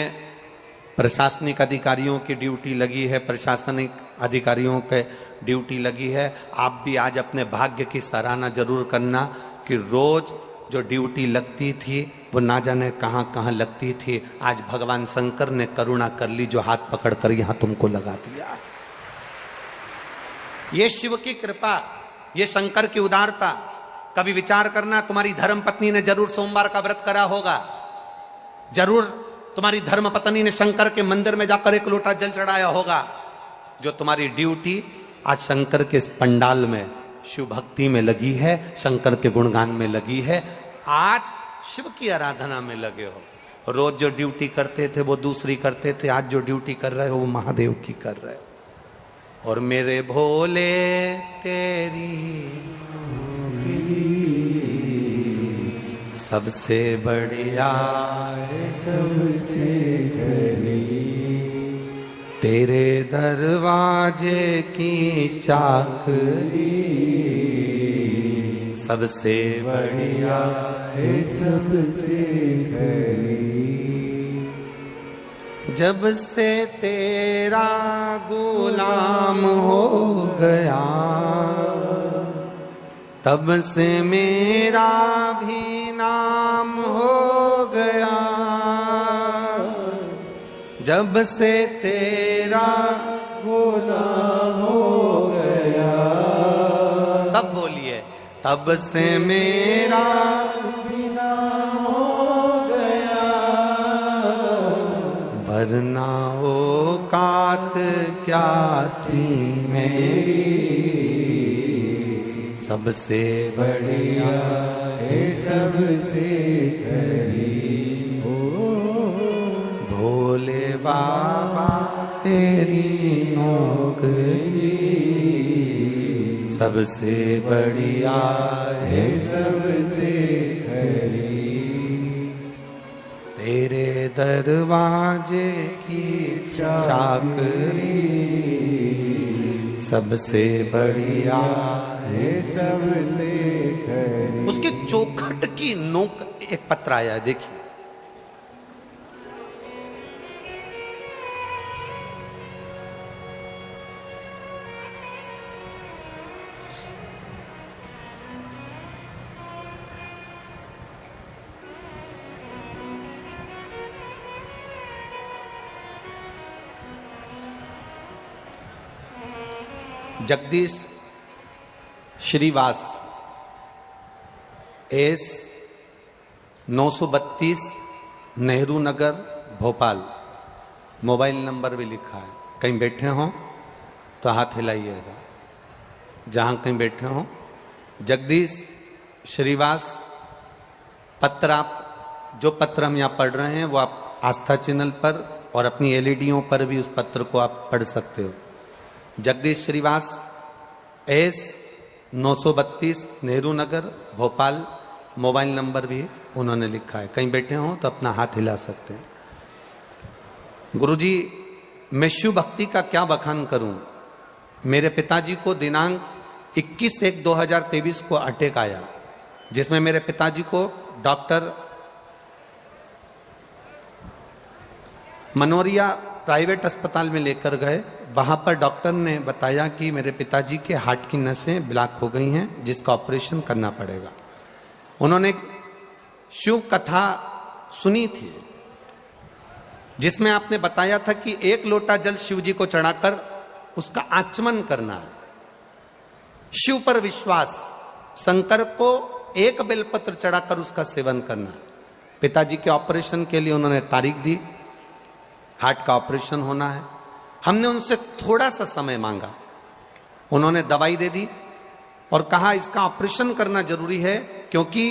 प्रशासनिक अधिकारियों की ड्यूटी लगी है, प्रशासनिक अधिकारियों के ड्यूटी लगी है, आप भी आज अपने भाग्य की सराहना जरूर करना कि रोज जो ड्यूटी लगती थी वो ना जाने कहां कहां लगती थी, आज भगवान शंकर ने करुणा कर ली, जो हाथ पकड़कर यहां तुमको लगा दिया। ये शिव की कृपा, ये शंकर की उदारता। कभी विचार करना, तुम्हारी धर्म पत्नी ने जरूर सोमवार का व्रत करा होगा, जरूर तुम्हारी धर्म पत्नी ने शंकर के मंदिर में जाकर एक लोटा जल चढ़ाया होगा। जो तुम्हारी ड्यूटी आज शंकर के इस पंडाल में शिव भक्ति में लगी है, शंकर के गुणगान में लगी है, आज शिव की आराधना में लगे हो। रोज जो ड्यूटी करते थे वो दूसरी करते थे, आज जो ड्यूटी कर रहे हो वो महादेव की कर रहे हो। और मेरे भोले तेरी सबसे बढ़िया सबसे करी, तेरे दरवाजे की चाकरी सबसे बढ़िया है सबसे करी। जब से तेरा गुलाम हो गया, तब से मेरा भी नाम हो गया। जब से तेरा गुलाम हो गया, सब बोलिए, तब से मेरा भी नाम हो गया। वरना औकात क्या थी मेरी, सबसे बढ़िया है सबसे करी। भोले बाबा तेरी नौकरी सबसे बढ़िया है सबसे खरी। तेरे दरवाजे की चाकरी सबसे बढ़िया है सबसे खरी। उसके चौखट की नोक एक पत्र आया, देखिए। Jagdish Shrivas S 932 Nehru Nagar Bhopal, mobile number भी लिखा है। कहीं बैठे हों तो हाथ हिलाइएगा, जहां कहीं बैठे हों। जगदीश श्रीवास पत्र, आप जो पत्र हम यहाँ पढ़ रहे हैं वो आप आस्था चैनल पर और अपनी एलईडीओं पर भी उस पत्र को आप पढ़ सकते हो। Jagdish Shrivas S 932 Nehru Nagar Bhopal, mobile number भी उन्होंने लिखा है। कहीं बैठे हों तो अपना हाथ हिला सकते हैं। गुरुजी, मैं शिव भक्ति का क्या बखान करूं। मेरे पिताजी को दिनांक 21/1/2023 को अटैक आया, जिसमें मेरे पिताजी को डॉक्टर मनोरिया प्राइवेट अस्पताल में लेकर गए। वहां पर डॉक्टर ने बताया कि मेरे पिताजी के हार्ट की नसें ब्लॉक हो गई हैं, जिसका ऑपरेशन करना पड़ेगा। उन्होंने शिव कथा सुनी थी, जिसमें आपने बताया था कि एक लोटा जल शिव जी को चढ़ाकर उसका आचमन करना है। शिव पर विश्वास, शंकर को एक बेलपत्र चढ़ाकर उसका सेवन करना है। पिताजी के ऑपरेशन के लिए उन्होंने तारीख दी। हार्ट का ऑपरेशन होना है। हमने उनसे थोड़ा सा समय मांगा, उन्होंने दवाई दे दी और कहा इसका ऑपरेशन करना जरूरी है क्योंकि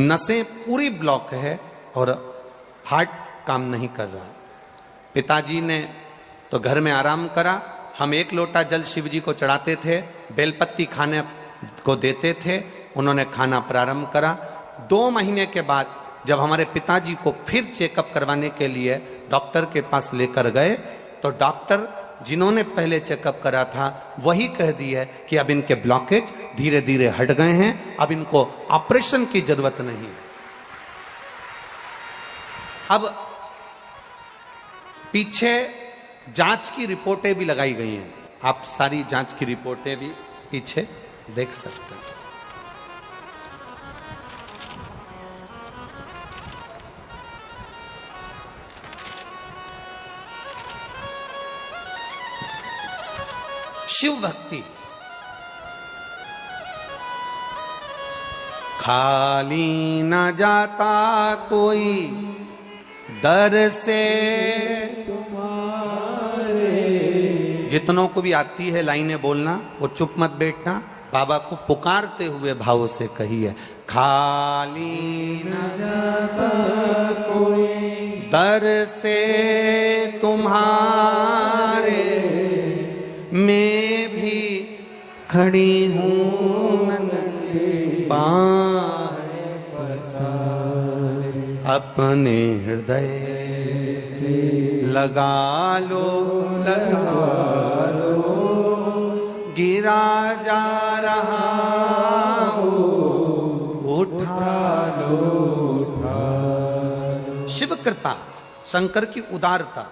नसें पूरी ब्लॉक है और हार्ट काम नहीं कर रहा। पिताजी ने तो घर में आराम करा। हम 1 लोटा जल शिव जी को चढ़ाते थे, बेलपत्ती खाने को देते थे। उन्होंने खाना प्रारंभ करा। 2 महीने के बाद जब हमारे पिताजी को फिर चेकअप करवाने के लिए डॉक्टर के पास लेकर गए तो डॉक्टर जिन्होंने पहले चेकअप करा था वही कह दिया कि अब इनके ब्लॉकेज धीरे धीरे हट गए हैं, अब इनको ऑपरेशन की जरूरत नहीं है। अब पीछे जांच की रिपोर्टें भी लगाई गई हैं, आप सारी जांच की रिपोर्टें भी पीछे देख सकते हैं। शिव भक्ति खाली न जाता कोई दर से तुम्हारे। जितनों को भी आती है लाइनें बोलना वो चुप मत बैठना, बाबा को पुकारते हुए भाव से कहिए। खाली न जाता कोई दर से तुम्हारे, मैं भी खड़ी हूँ पाए पसारे। अपने हृदय से लगा लो गिरा जा रहा हो, उठा लो। शिव कृपा, शंकर की उदारता।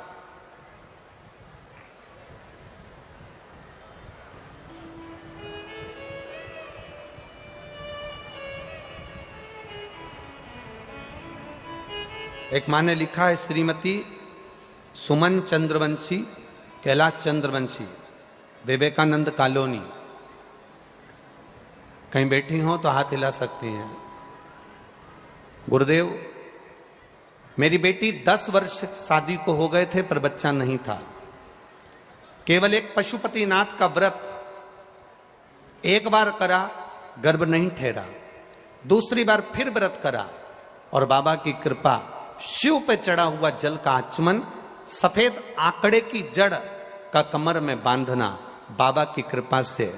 एक माँ ने लिखा है, श्रीमती सुमन चंद्रवंशी, कैलाश चंद्रवंशी, विवेकानंद कॉलोनी। कहीं बैठी हो तो हाथ हिला सकती हैं। गुरुदेव, मेरी बेटी 10 वर्ष शादी को हो गए थे पर बच्चा नहीं था। केवल एक पशुपतिनाथ का व्रत एक बार करा, गर्भ नहीं ठहरा। दूसरी बार फिर व्रत करा और बाबा की कृपा, शिव पे चढ़ा हुआ जल का आचमन, सफेद आंकड़े की जड़ का कमर में बांधना, बाबा की कृपा से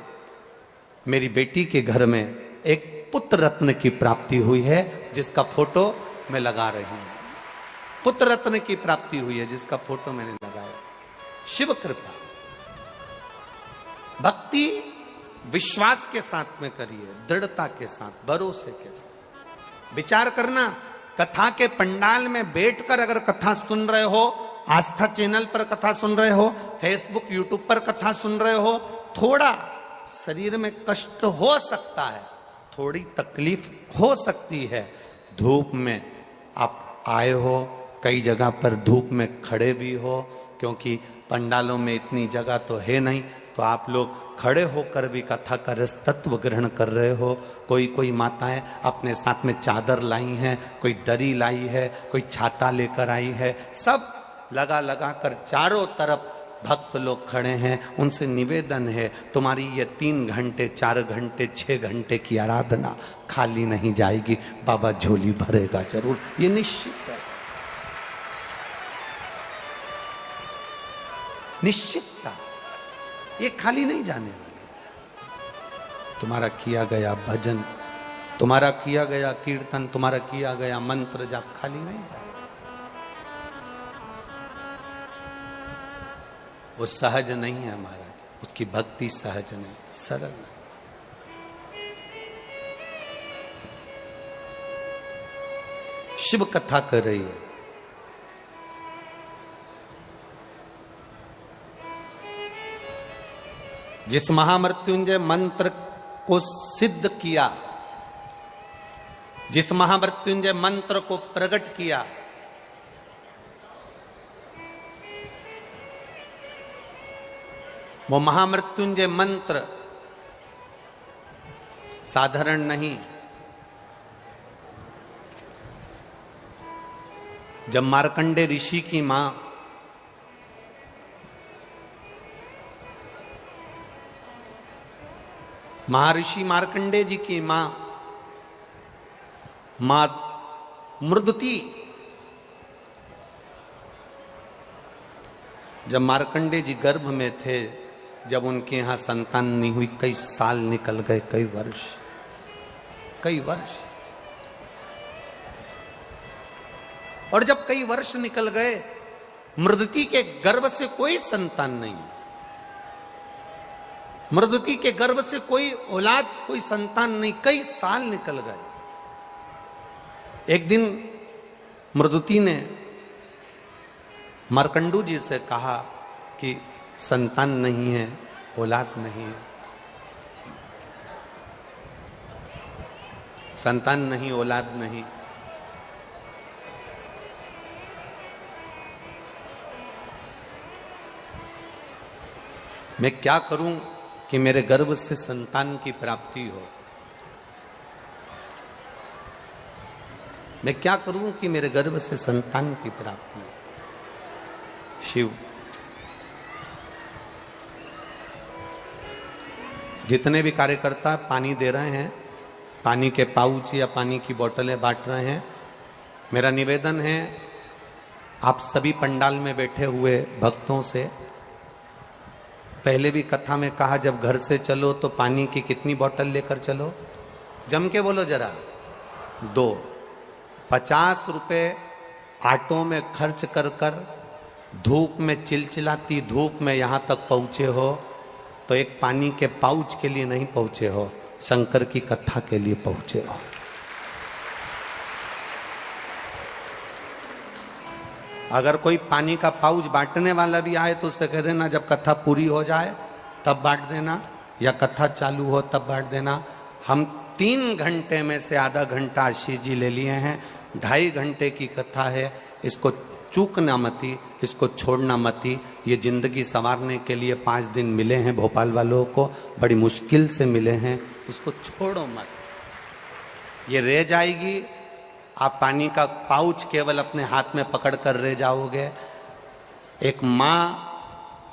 मेरी बेटी के घर में एक पुत्र रत्न की प्राप्ति हुई है जिसका फोटो मैं लगा रही हूं। पुत्र रत्न की प्राप्ति हुई है जिसका फोटो मैंने लगाया। शिव कृपा। भक्ति विश्वास के साथ में करिए, दृढ़ता के साथ, भरोसे के साथ। विचार करना, कथा के पंडाल में बैठकर अगर कथा सुन रहे हो, आस्था चैनल पर कथा सुन रहे हो, फेसबुक यूट्यूब पर कथा सुन रहे हो, थोड़ा शरीर में कष्ट हो सकता है, थोड़ी तकलीफ हो सकती है। धूप में आप आए हो, कई जगह पर धूप में खड़े भी हो, क्योंकि पंडालों में इतनी जगह तो है नहीं, तो आप लोग खड़े होकर भी कथा का रस तत्व ग्रहण कर रहे हो। कोई माताएं अपने साथ में चादर लाई हैं, कोई दरी लाई है, कोई छाता लेकर आई है। सब लगा कर चारों तरफ भक्त लोग खड़े हैं। उनसे निवेदन है, तुम्हारी ये 3 घंटे 4 घंटे 6 घंटे की आराधना खाली नहीं जाएगी, बाबा झोली भरेगा जरूर, ये निश्चित है। निश्चितता, ये खाली नहीं जाने वाली। तुम्हारा किया गया भजन, तुम्हारा किया गया कीर्तन, तुम्हारा किया गया मंत्र जाप खाली नहीं जाए। वो सहज नहीं है महाराज, उसकी भक्ति सहज नहीं, सरल नहीं। शिव कथा कर रही है, जिस महामृत्युंजय मंत्र को सिद्ध किया, जिस महामृत्युंजय मंत्र को प्रकट किया, वो महामृत्युंजय मंत्र साधारण नहीं। जब मार्कंडे ऋषि की मां महर्षि मार्कंडे जी की मां मृदुति, जब मार्कंडे जी गर्भ में थे, जब उनके यहां संतान नहीं हुई, कई साल निकल गए, कई वर्ष। और जब कई वर्ष निकल गए, मृदुति के गर्भ से कोई संतान नहीं, मृदुति के गर्भ से कोई औलाद, कोई संतान नहीं, कई साल निकल गए। एक दिन मृदुति ने मार्कंडू जी से कहा कि संतान नहीं है, औलाद नहीं है, संतान नहीं, औलाद नहीं, मैं क्या करूं कि मेरे गर्भ से संतान की प्राप्ति हो? मैं क्या करूं कि मेरे गर्भ से संतान की प्राप्ति हो? शिव, जितने भी कार्यकर्ता पानी दे रहे हैं, पानी के पाउच या पानी की बोतलें बांट रहे हैं, मेरा निवेदन है आप सभी पंडाल में बैठे हुए भक्तों से, पहले भी कथा में कहा, जब घर से चलो तो पानी की कितनी बोतल लेकर चलो? जम के बोलो जरा, 2। 50 रुपए ऑटो में खर्च कर कर धूप में, चिलचिलाती धूप में यहां तक पहुंचे हो, तो एक पानी के पाउच के लिए नहीं पहुंचे हो, शंकर की कथा के लिए पहुंचे हो। अगर कोई पानी का पाउच बांटने वाला भी आए तो उससे कह देना जब कथा पूरी हो जाए तब बांट देना, या कथा चालू हो तब बांट देना। हम 3 घंटे में से आधा घंटा आशीष जी ले लिए हैं, 2.5 घंटे की कथा है, इसको चूकना मती, इसको छोड़ना मती। ये जिंदगी संवारने के लिए 5 दिन मिले हैं भोपाल वालों को, बड़ी मुश्किल से मिले हैं, इसको छोड़ो मत, ये रह जाएगी। आप पानी का पाउच केवल अपने हाथ में पकड़ कर रह जाओगे। एक माँ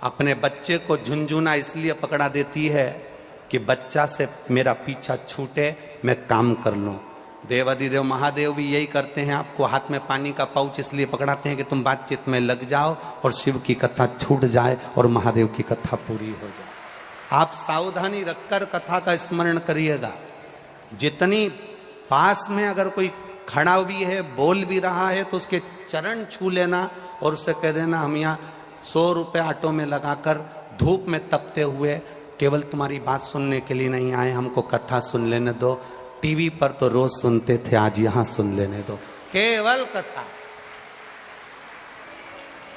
अपने बच्चे को झुनझुना इसलिए पकड़ा देती है कि बच्चा से मेरा पीछा छूटे, मैं काम कर लूं। देवादिदेव महादेव भी यही करते हैं, आपको हाथ में पानी का पाउच इसलिए पकड़ाते हैं कि तुम बातचीत में लग जाओ और शिव की कथा छूट जाए और महादेव की कथा पूरी हो जाए। आप सावधानी रखकर कथा का स्मरण करिएगा। जितनी पास में अगर कोई खड़ा भी है, बोल भी रहा है, तो उसके चरण छू लेना और उससे कह देना हम यहाँ 100 रुपये ऑटो में लगाकर धूप में तपते हुए केवल तुम्हारी बात सुनने के लिए नहीं आए, हमको कथा सुन लेने दो। टीवी पर तो रोज सुनते थे, आज यहां सुन लेने दो, केवल कथा।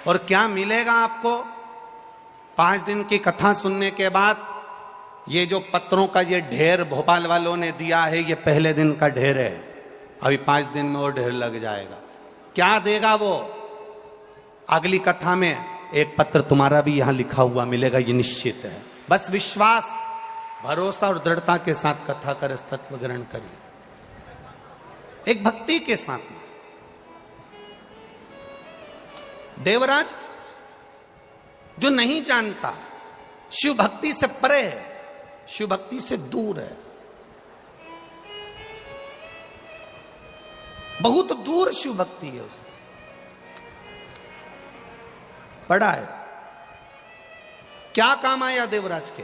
और क्या मिलेगा आपको 5 दिन की कथा सुनने के बाद? ये जो पत्रों का ये ढेर भोपाल वालों ने दिया है, ये पहले दिन का ढेर है, अभी 5 दिन में वो ढेर लग जाएगा। क्या देगा वो? अगली कथा में एक पत्र तुम्हारा भी यहां लिखा हुआ मिलेगा, ये निश्चित है। बस विश्वास, भरोसा और दृढ़ता के साथ कथा कर तत्व ग्रहण करिए, एक भक्ति के साथ में। देवराज जो नहीं जानता, शिव भक्ति से परे है, शिव भक्ति से दूर है, बहुत दूर शिव भक्ति है, उसे पड़ा है। क्या काम आया देवराज के?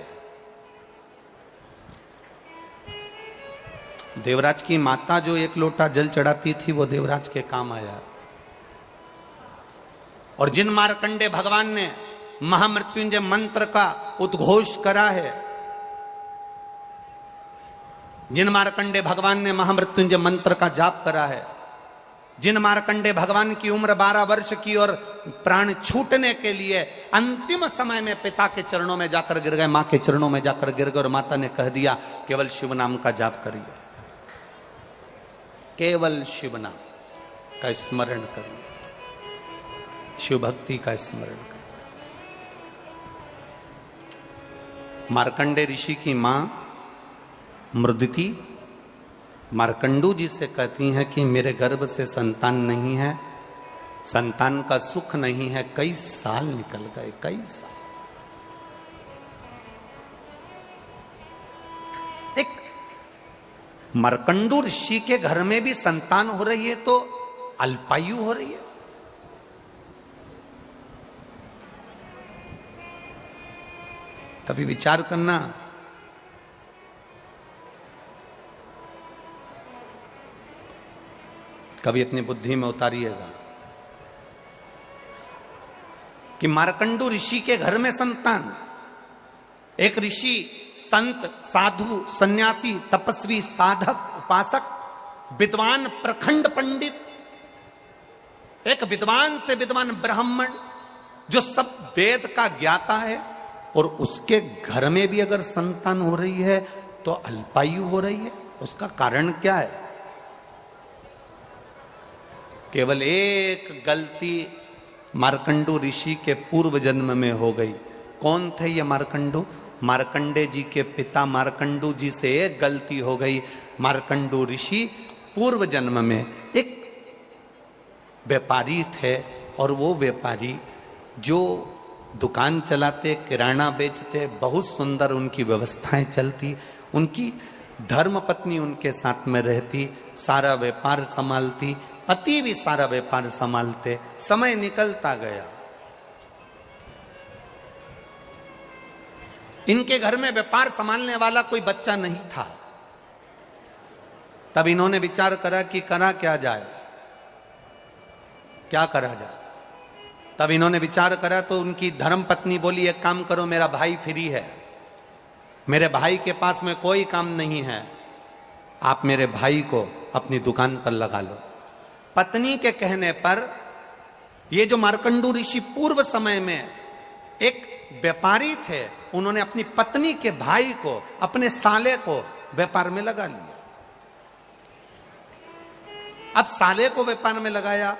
देवराज की माता जो 1 लोटा जल चढ़ाती थी, वो देवराज के काम आया। और जिन मार्कंडे भगवान ने महामृत्युंजय मंत्र का उद्घोष करा है, जिन मार्कंडे भगवान ने महामृत्युंजय मंत्र का जाप करा है, जिन मार्कंडे भगवान की उम्र 12 वर्ष की और प्राण छूटने के लिए अंतिम समय में पिता के चरणों में जाकर गिर गए, मां के चरणों में जाकर गिर गए, और माता ने कह दिया केवल शिव नाम का जाप करिए, केवल शिव नाम का स्मरण करिए, शिव भक्ति का स्मरण करिए। मार्कंडे ऋषि की मां मृदुति मार्कंडू जी से कहती हैं कि मेरे गर्भ से संतान नहीं है, संतान का सुख नहीं है, कई साल निकल गए, कई साल। मार्कंडू ऋषि के घर में भी संतान हो रही है तो अल्पायु हो रही है। कभी विचार करना, कभी अपनी बुद्धि में उतारिएगा कि मार्कंडू ऋषि के घर में संतान, एक ऋषि, संत, साधु, सन्यासी, तपस्वी, साधक, उपासक, विद्वान, प्रखंड पंडित, एक विद्वान से विद्वान ब्राह्मण जो सब वेद का ज्ञाता है, और उसके घर में भी अगर संतान हो रही है तो अल्पायु हो रही है। उसका कारण क्या है? केवल एक गलती मार्कंडू ऋषि के पूर्व जन्म में हो गई। कौन थे ये मार्कंडू? मार्कंडे जी के पिता मार्कंडू जी से एक गलती हो गई। मार्कंडू ऋषि पूर्व जन्म में एक व्यापारी थे, और वो व्यापारी जो दुकान चलाते, किराना बेचते, बहुत सुंदर उनकी व्यवस्थाएं चलती, उनकी धर्म पत्नी उनके साथ में रहती, सारा व्यापार संभालती, पति भी सारा व्यापार संभालते। समय निकलता गया, इनके घर में व्यापार संभालने वाला कोई बच्चा नहीं था। तब इन्होंने विचार करा कि करा क्या जाए, क्या करा जाए। तब इन्होंने विचार करा तो उनकी धर्म पत्नी बोली, एक काम करो, मेरा भाई फ्री है, मेरे भाई के पास में कोई काम नहीं है, आप मेरे भाई को अपनी दुकान पर लगा लो। पत्नी के कहने पर ये जो मार्कंडू ऋषि पूर्व समय में एक व्यापारी थे, उन्होंने अपनी पत्नी के भाई को, अपने साले को व्यापार में लगा लिया। अब साले को व्यापार में लगाया,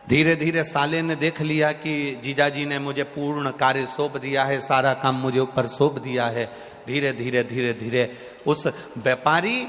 धीरे धीरे साले ने देख लिया कि जीजाजी ने मुझे पूर्ण कार्य सौंप दिया है, सारा काम मुझे ऊपर सौंप दिया है। धीरे धीरे धीरे धीरे उस व्यापारी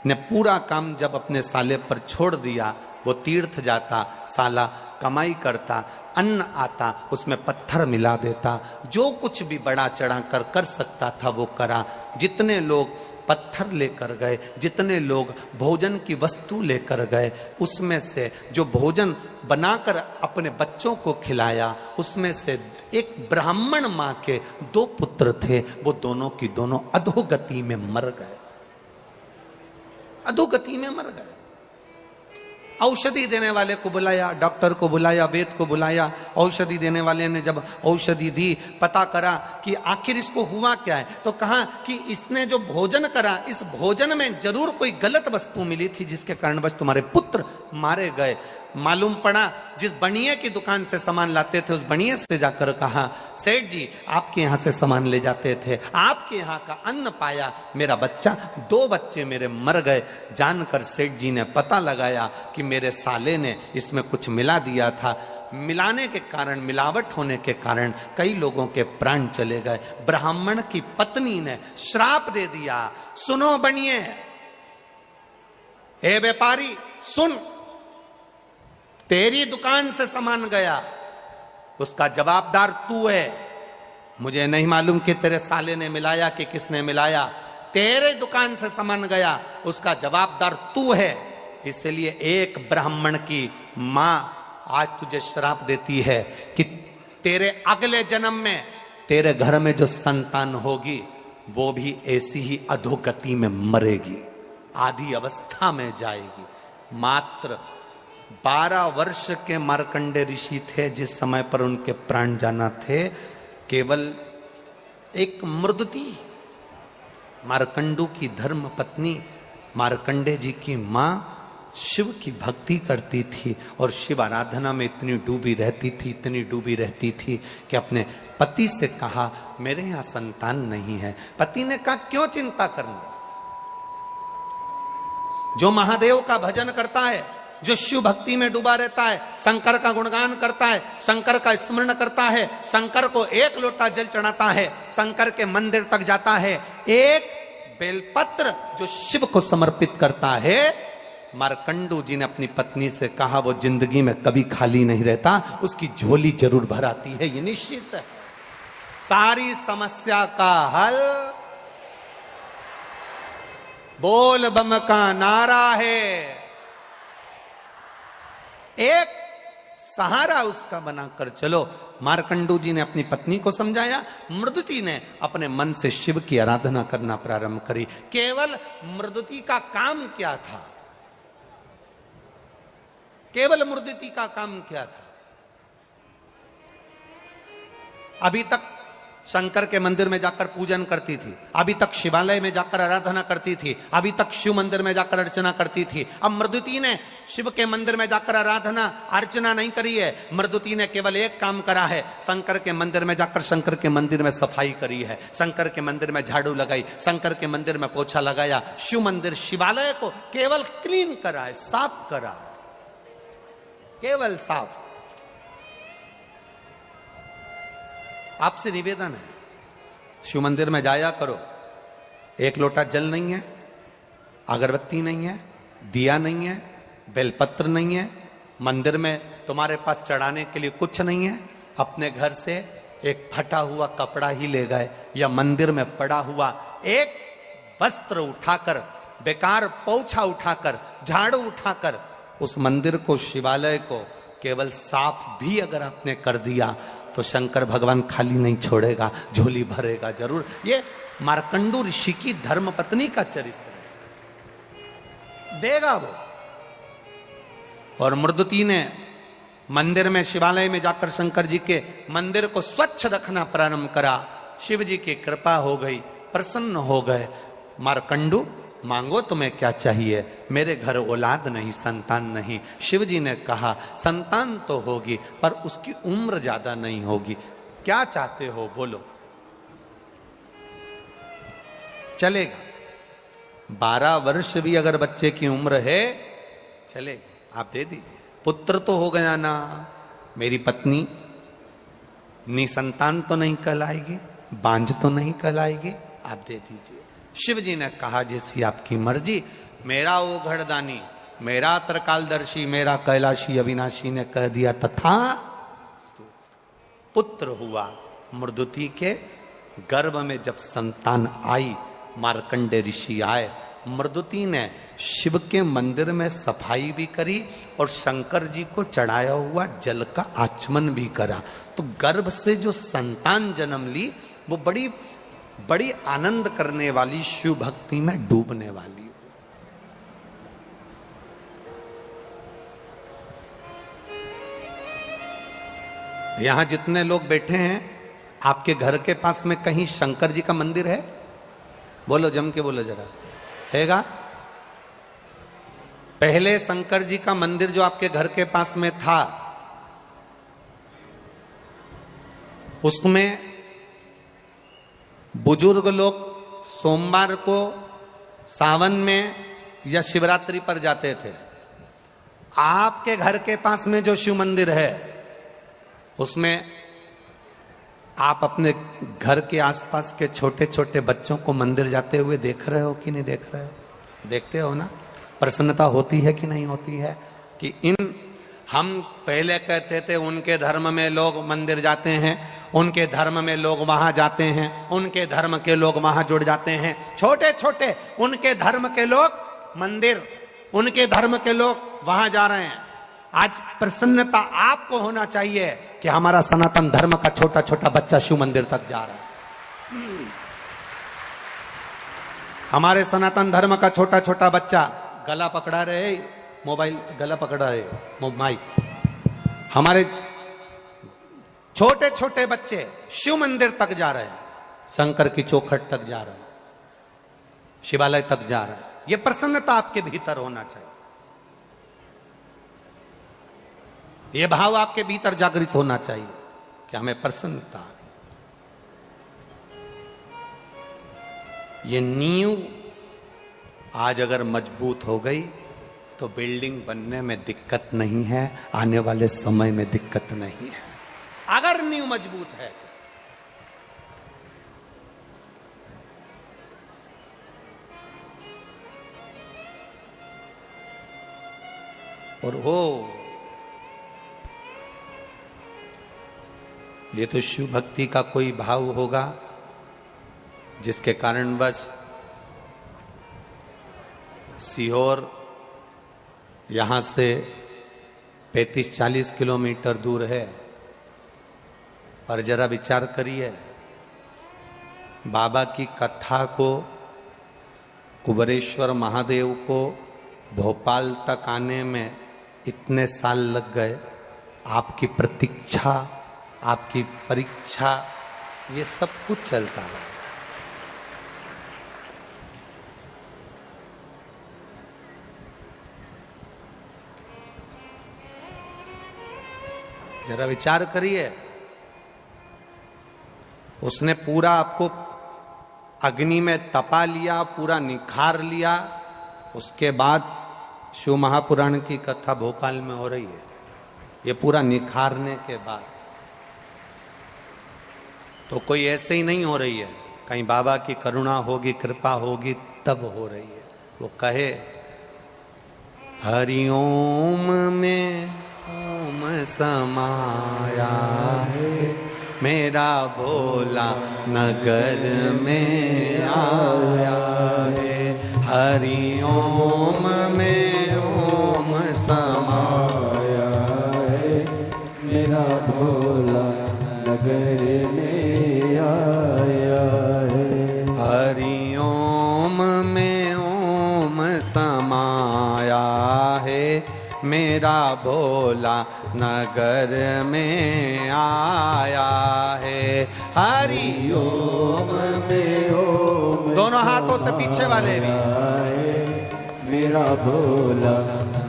ने पूरा काम जब अपने साले पर छोड़ दिया, वो तीर्थ जाता, साला कमाई करता, अन्न आता, उसमें पत्थर मिला देता, जो कुछ भी बढ़ा चढ़ा कर सकता था वो करा। जितने लोग पत्थर लेकर गए, जितने लोग भोजन की वस्तु लेकर गए, उसमें से जो भोजन बनाकर अपने बच्चों को खिलाया, उसमें से एक ब्राह्मण मां के 2 पुत्र थे, वो दोनों की दोनों अधोगति में मर गए, अधोगति में मर गए। औषधि देने वाले को बुलाया, डॉक्टर को बुलाया, वैद्य को बुलाया। औषधि देने वाले ने जब औषधि दी, पता करा कि आखिर इसको हुआ क्या है, तो कहा कि इसने जो भोजन करा, इस भोजन में जरूर कोई गलत वस्तु मिली थी, जिसके कारणवश तुम्हारे पुत्र मारे गए। मालूम पड़ा, जिस बनिए की दुकान से सामान लाते थे, उस बनिए से जाकर कहा, सेठ जी आपके यहां से सामान ले जाते थे, आपके यहां का अन्न पाया, मेरा बच्चा, 2 बच्चे मेरे मर गए। जानकर सेठ जी ने पता लगाया कि मेरे साले ने इसमें कुछ मिला दिया था। मिलाने के कारण, मिलावट होने के कारण कई लोगों के प्राण चले गए। ब्राह्मण की पत्नी ने श्राप दे दिया, सुनो बनिए, हे व्यापारी सुन, तेरी दुकान से सामान गया, उसका जवाबदार तू है। मुझे नहीं मालूम कि तेरे साले ने मिलाया कि किसने मिलाया, तेरे दुकान से सामान गया, उसका जवाबदार तू है। इसलिए एक ब्राह्मण की मां आज तुझे श्राप देती है कि तेरे अगले जन्म में तेरे घर में जो संतान होगी वो भी ऐसी ही अधोगति में मरेगी, आधी अवस्था में जाएगी। मात्र 12 वर्ष के मार्कंडे ऋषि थे जिस समय पर उनके प्राण जाना थे। केवल एक मृदती मार्कंडू की धर्म पत्नी मार्कंडे जी की मां शिव की भक्ति करती थी और शिव आराधना में इतनी डूबी रहती थी, इतनी डूबी रहती थी कि अपने पति से कहा मेरे यहां संतान नहीं है। पति ने कहा क्यों चिंता करनी, जो महादेव का भजन करता है, जो शिव भक्ति में डूबा रहता है, शंकर का गुणगान करता है, शंकर का स्मरण करता है, शंकर को 1 लोटा जल चढ़ाता है, शंकर के मंदिर तक जाता है, एक बेलपत्र जो शिव को समर्पित करता है। मार्कंडू जी ने अपनी पत्नी से कहा वो जिंदगी में कभी खाली नहीं रहता, उसकी झोली जरूर भर आती है, ये निश्चित है। सारी समस्या का हल बोल बम का नारा है, एक सहारा उसका बनाकर चलो। मार्कंडू जी ने अपनी पत्नी को समझाया, मृदुति ने अपने मन से शिव की आराधना करना प्रारंभ करी। केवल मृदुति का काम क्या था? केवल मृदुति का काम क्या था? अभी तक शंकर के मंदिर में जाकर पूजन करती थी, अभी तक शिवालय में जाकर आराधना करती थी, अभी तक शिव मंदिर में जाकर अर्चना करती थी। अब मृदुति ने शिव के मंदिर में जाकर आराधना अर्चना नहीं करी है, मृदुति ने केवल एक काम करा है, शंकर के मंदिर में जाकर शंकर के मंदिर में सफाई करी है, शंकर के मंदिर में झाड़ू लगाई, शंकर के मंदिर में पोछा लगाया, शिव मंदिर शिवालय को केवल क्लीन करा है, साफ करा, केवल साफ। आपसे निवेदन है, शिव मंदिर में जाया करो, एक लोटा जल नहीं है, अगरबत्ती नहीं है, दिया नहीं है, बेलपत्र नहीं है, मंदिर में तुम्हारे पास चढ़ाने के लिए कुछ नहीं है, अपने घर से एक फटा हुआ कपड़ा ही ले गए, या मंदिर में पड़ा हुआ एक वस्त्र उठाकर, बेकार पोछा उठाकर, झाड़ू उठाकर उस मंदिर को, शिवालय को केवल साफ भी अगर आपने कर दिया तो शंकर भगवान खाली नहीं छोड़ेगा, झोली भरेगा जरूर। ये मार्कंडू ऋषि की धर्मपत्नी का चरित्र है, देगा वो। और मृदुति ने मंदिर में, शिवालय में जाकर शंकर जी के मंदिर को स्वच्छ रखना प्रारंभ करा। शिव जी की कृपा हो गई, प्रसन्न हो गए। मार्कंडू, मांगो तुम्हें क्या चाहिए? मेरे घर औलाद नहीं, संतान नहीं। शिव जी ने कहा, संतान तो होगी पर उसकी उम्र ज्यादा नहीं होगी। क्या चाहते हो बोलो? चलेगा, 12 वर्ष भी अगर बच्चे की उम्र है चलेगा, आप दे दीजिए। पुत्र तो हो गया ना, मेरी पत्नी निसंतान तो नहीं कहलाएगी, बांझ तो नहीं कहलाएगी, आप दे दीजिए। शिव जी ने कहा, जैसी आपकी मर्जी। मेरा वो घड़दानी, मेरा त्रिकालदर्शी, मेरा कैलाशी अविनाशी ने कह दिया तथा। पुत्र हुआ। मृदुति के गर्भ में जब संतान आई, मार्कंडे ऋषि आए, मृदुति ने शिव के मंदिर में सफाई भी करी और शंकर जी को चढ़ाया हुआ जल का आचमन भी करा। तो गर्भ से जो संतान जन्म ली वो बड़ी बड़ी आनंद करने वाली, शिव भक्ति में डूबने वाली। यहां जितने लोग बैठे हैं, आपके घर के पास में कहीं शंकर जी का मंदिर है? बोलो, जम के बोलो जरा, हैगा? पहले शंकर जी का मंदिर जो आपके घर के पास में था, उसमें बुजुर्ग लोग सोमवार को, सावन में या शिवरात्रि पर जाते थे। आपके घर के पास में जो शिव मंदिर है, उसमें आप अपने घर के आसपास के छोटे छोटे बच्चों को मंदिर जाते हुए देख रहे हो कि नहीं देख रहे हो? देखते हो ना? प्रसन्नता होती है कि नहीं होती है? कि इन, हम पहले कहते थे उनके धर्म में लोग मंदिर जाते हैं, उनके धर्म में लोग वहां जाते हैं, उनके धर्म के लोग वहां जुड़ जाते हैं। छोटे छोटे उनके धर्म के लोग मंदिर, उनके धर्म के लोग वहां जा रहे हैं। आज प्रसन्नता आपको होना चाहिए कि हमारा सनातन धर्म का छोटा छोटा बच्चा शिव मंदिर तक जा रहा है। हमारे सनातन धर्म का छोटा छोटा बच्चा गला पकड़ा रहे, मोबाइल गला पकड़ा रहे, माइक। हमारे छोटे छोटे बच्चे शिव मंदिर तक जा रहे हैं, शंकर की चौखट तक जा रहे हैं, शिवालय तक जा रहे हैं। यह प्रसन्नता आपके भीतर होना चाहिए, यह भाव आपके भीतर जागृत होना चाहिए कि हमें प्रसन्नता। ये नींव आज अगर मजबूत हो गई तो बिल्डिंग बनने में दिक्कत नहीं है, आने वाले समय में दिक्कत नहीं है, अगर नींव मजबूत है। और हो, ये तो शिव भक्ति का कोई भाव होगा जिसके कारण बस सीहोर यहाँ से 35-40 किलोमीटर दूर है, पर जरा विचार करिए, बाबा की कथा को, कुबेरेश्वर महादेव को भोपाल तक आने में इतने साल लग गए। आपकी प्रतीक्षा, आपकी परीक्षा, ये सब कुछ चलता है। जरा विचार करिए, उसने पूरा आपको अग्नि में तपा लिया, पूरा निखार लिया, उसके बाद शिव महापुराण की कथा भोपाल में हो रही है। ये पूरा निखारने के बाद, तो कोई ऐसे ही नहीं हो रही है, कहीं बाबा की करुणा होगी, कृपा होगी तब हो रही है। वो कहे हरिओम में ओम समाया है, मेरा भोला नगर में आया है। हरि ओम में ओम समाया है, मेरा भोला नगर में आया है। हरि ओम में ओम समाया है, मेरा भोला नगर में आया है। हरि ओम में ओम, दोनों हाथों से पीछे वाले भी। मेरा भोला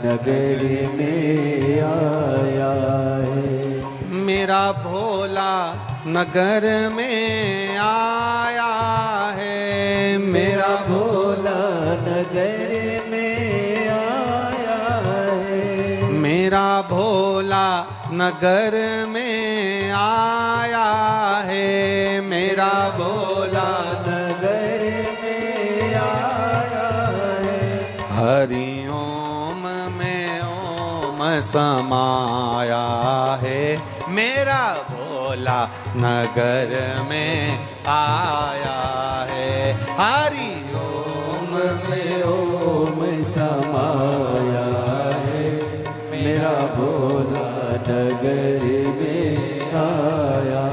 नगर में आया है। मेरा भोला नगर में आया है। मेरा भोला नगर में आया है। मेरा भोला नगर में आया है। मेरा भोला नगर में आया है। हरि ओम में ओम समाया है, मेरा भोला नगर में आया है। हरि ओम में ओम समाया है, मेरा भोला नगर में आया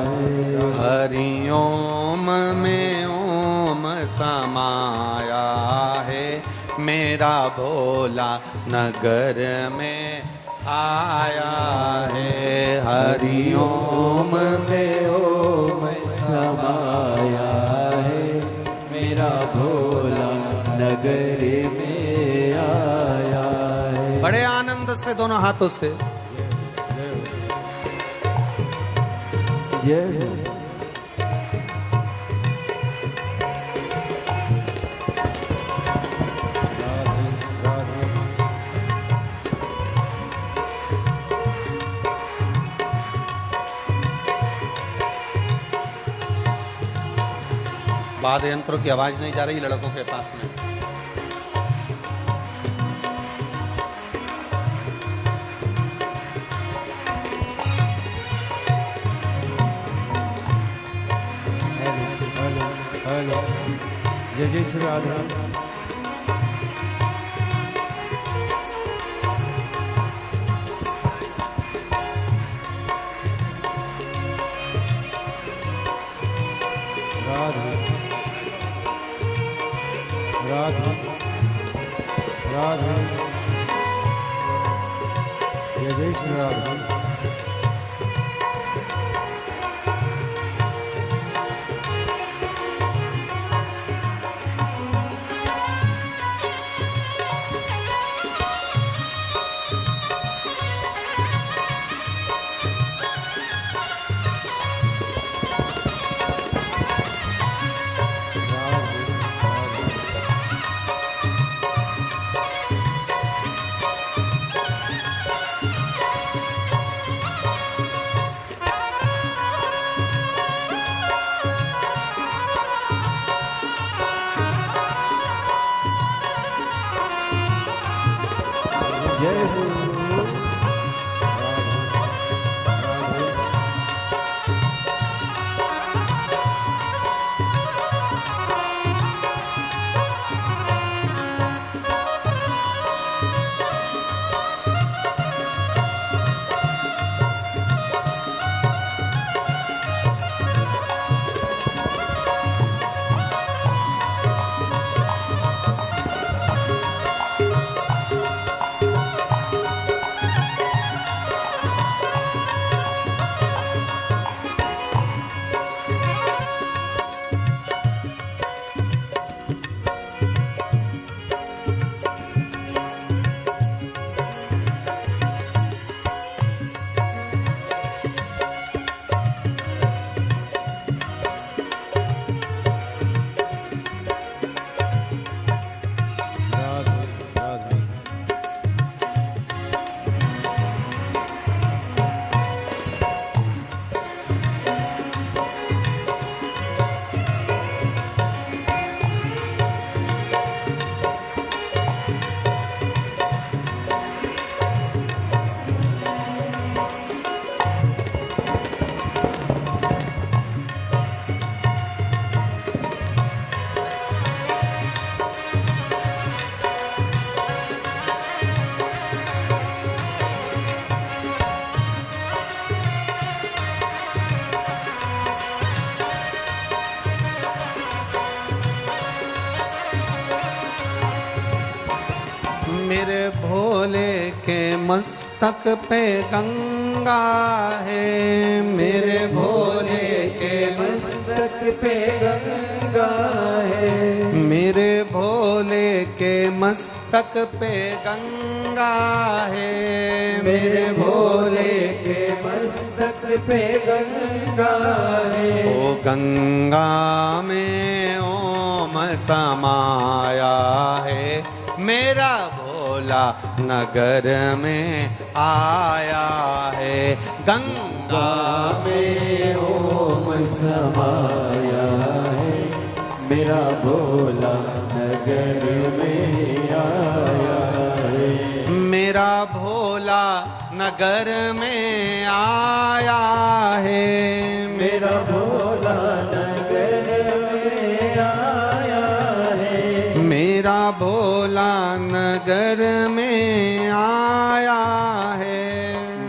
है। हरि ओम में ओम समाया है, मेरा भोला नगर में आया है। हरि ओम में ओम समाया है, मेरा भोला नगर में आया है। बड़े आनंद से दोनों हाथों से जय हो। वाद्य यंत्रों की आवाज नहीं जा रही लड़कों के पास में। हेलो, जय जय श्री राधा। राधे राधे, जय जय श्री राधे। जय हो। मेरे भोले के मस्तक पे गंगा है, मेरे भोले के मस्तक पे गंगा है, मेरे भोले के मस्तक पे गंगा है, मेरे भोले के मस्तक पे गंगा है। ओ गंगा में ओम समाया है, मेरा भोला नगर में आया है। गंगा में ओम समाया है, मेरा भोला नगर में आया है। मेरा भोला नगर में आया है, मेरा भोला नगर में आया है, मेरा भोला नगर में आया है,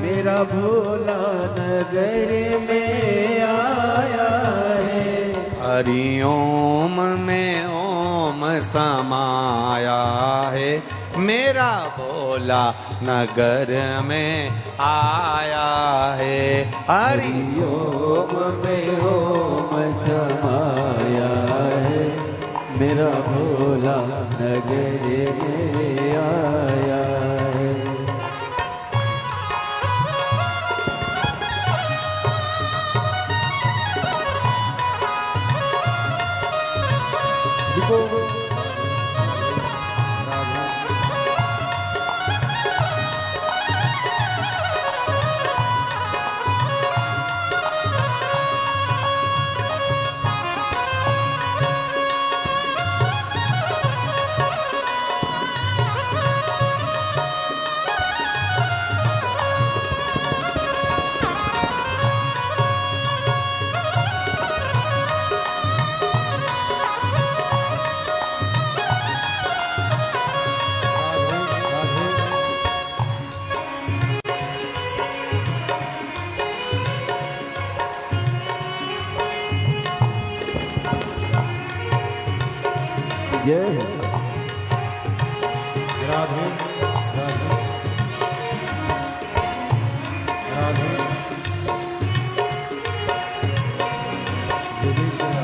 मेरा भोला नगर में आया है। हरि ओम में ओम समाया है, मेरा भोला नगर में आया है। हरि ओम में ओम समाया है, मेरा भोला नगर में आया है। जय राधे राधे राधे जय जय श्री राधे।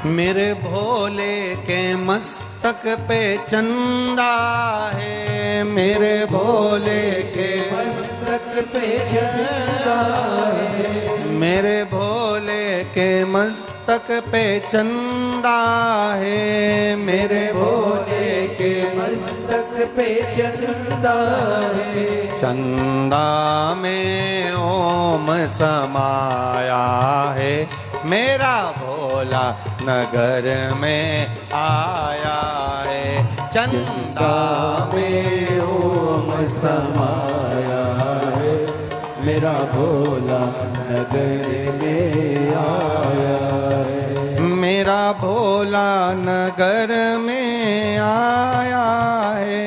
मेरे भोले के मस्तक पे चंदा है, मेरे भोले के मस्तक पे चंदा है, मेरे भोले के मस्तक पे चंदा है, मेरे भोले के मस्तक पे चंदा है। चंदा में ओम समाया है, मेरा भोला नगर में आया है। चंदा में ओम समाया है, मेरा भोला नगर में आया है। मेरा भोला नगर में आया है,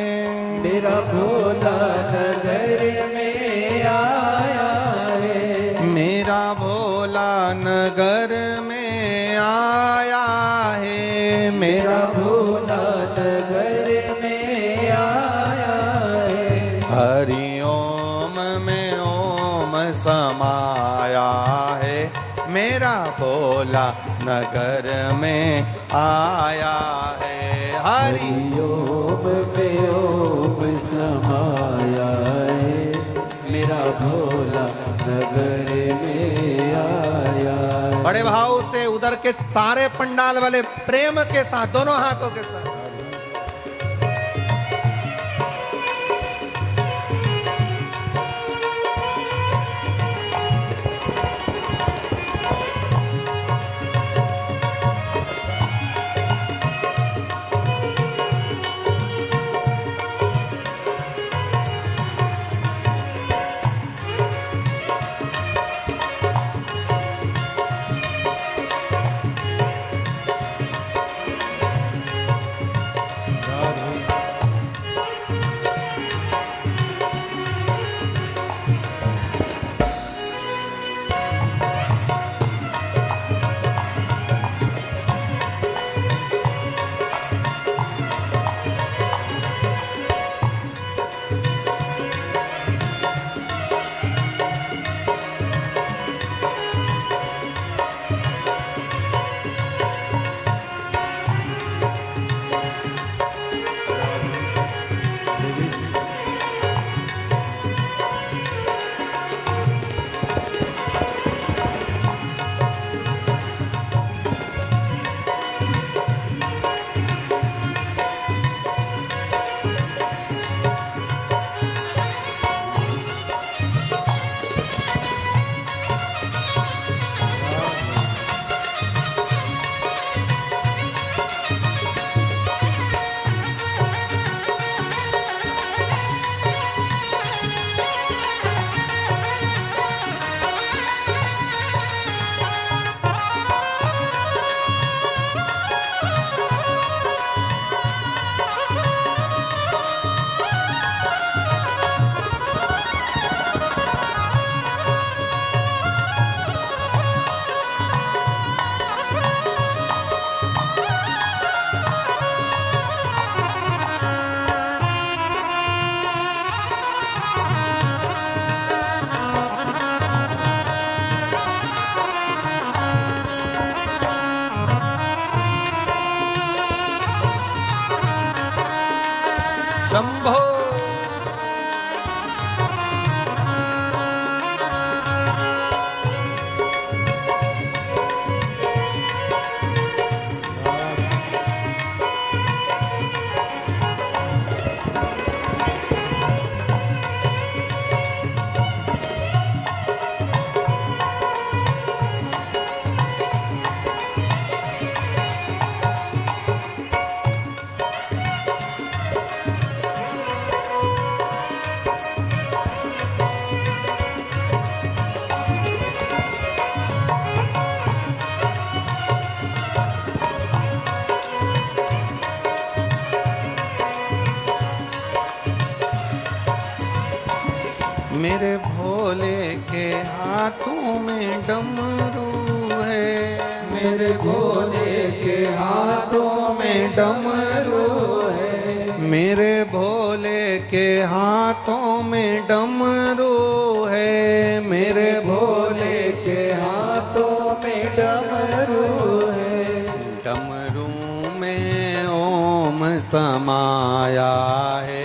मेरा भोला नगर में आया है, मेरा भोला नगर में समाया है, मेरा भोला नगर में आया है। हरि ओम में ओम समाया है, मेरा भोला नगर में आया है। बड़े भाव से उधर के सारे पंडाल वाले प्रेम के साथ, दोनों हाथों के साथ शंभो। मेरे भोले के हाथों में डमरू है, मेरे भोले के हाथों में डमरू है, मेरे भोले के हाथों में डमरू है, मेरे भोले के हाथों में डमरू है। डमरू में ओम समाया है,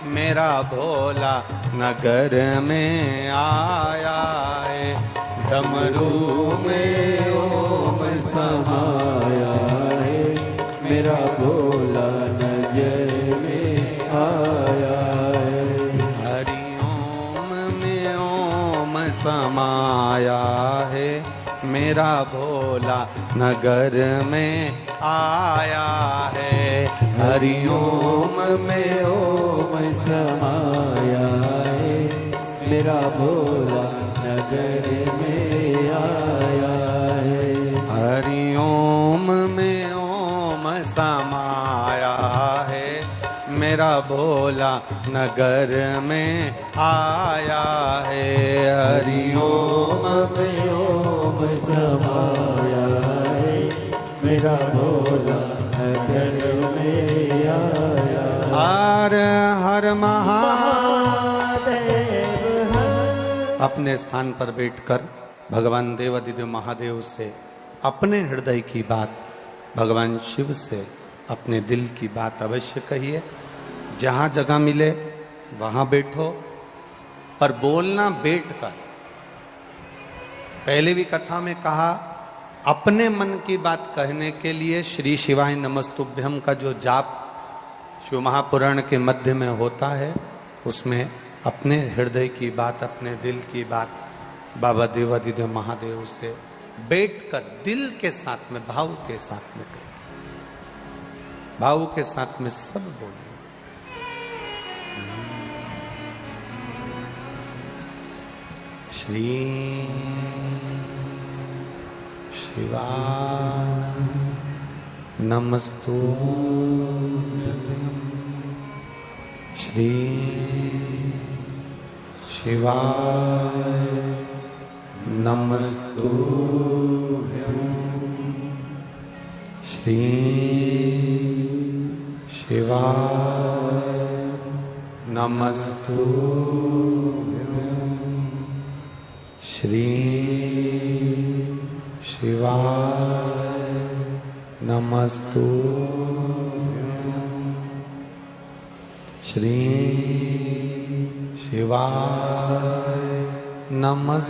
मेरा भोला नगर में आया है। डमरू में ओम समाया है, मेरा भोला नजर में आया है। हरि ओम में ओम समाया है, मेरा भोला नगर में आया है। हरि ओम में ओम समाया है, मेरा भोला नगर में आया है। हरि ओम में ओम समाया है, मेरा भोला नगर में आया है। हरि ओम में ओम समाया है, मेरा भोला नगर में आया। हर हर महादेव, अपने स्थान पर बैठकर भगवान देवादिदेव महादेव से अपने हृदय की बात, भगवान शिव से अपने दिल की बात अवश्य कहिए। जहां जगह मिले वहां बैठो, पर बोलना बैठकर। पहले भी कथा में कहा, अपने मन की बात कहने के लिए श्री शिवाय नमस्तुभ्यम का जो जाप शिव महापुराण के मध्य में होता है, उसमें अपने हृदय की बात, अपने दिल की बात बाबा देवादिदेव महादेव से बैठकर दिल के साथ में, भाव के साथ में, भाव के साथ में सब बोले। श्री शिवाय नमस्तुभ्यं, श्री शिवाय नमस्तुभ्यं, श्री शिवाय नमस्तुभ्यं, श्री शिवाय नमस्तुभ्यं, श्री शिवाय नमस्तुभ्यं।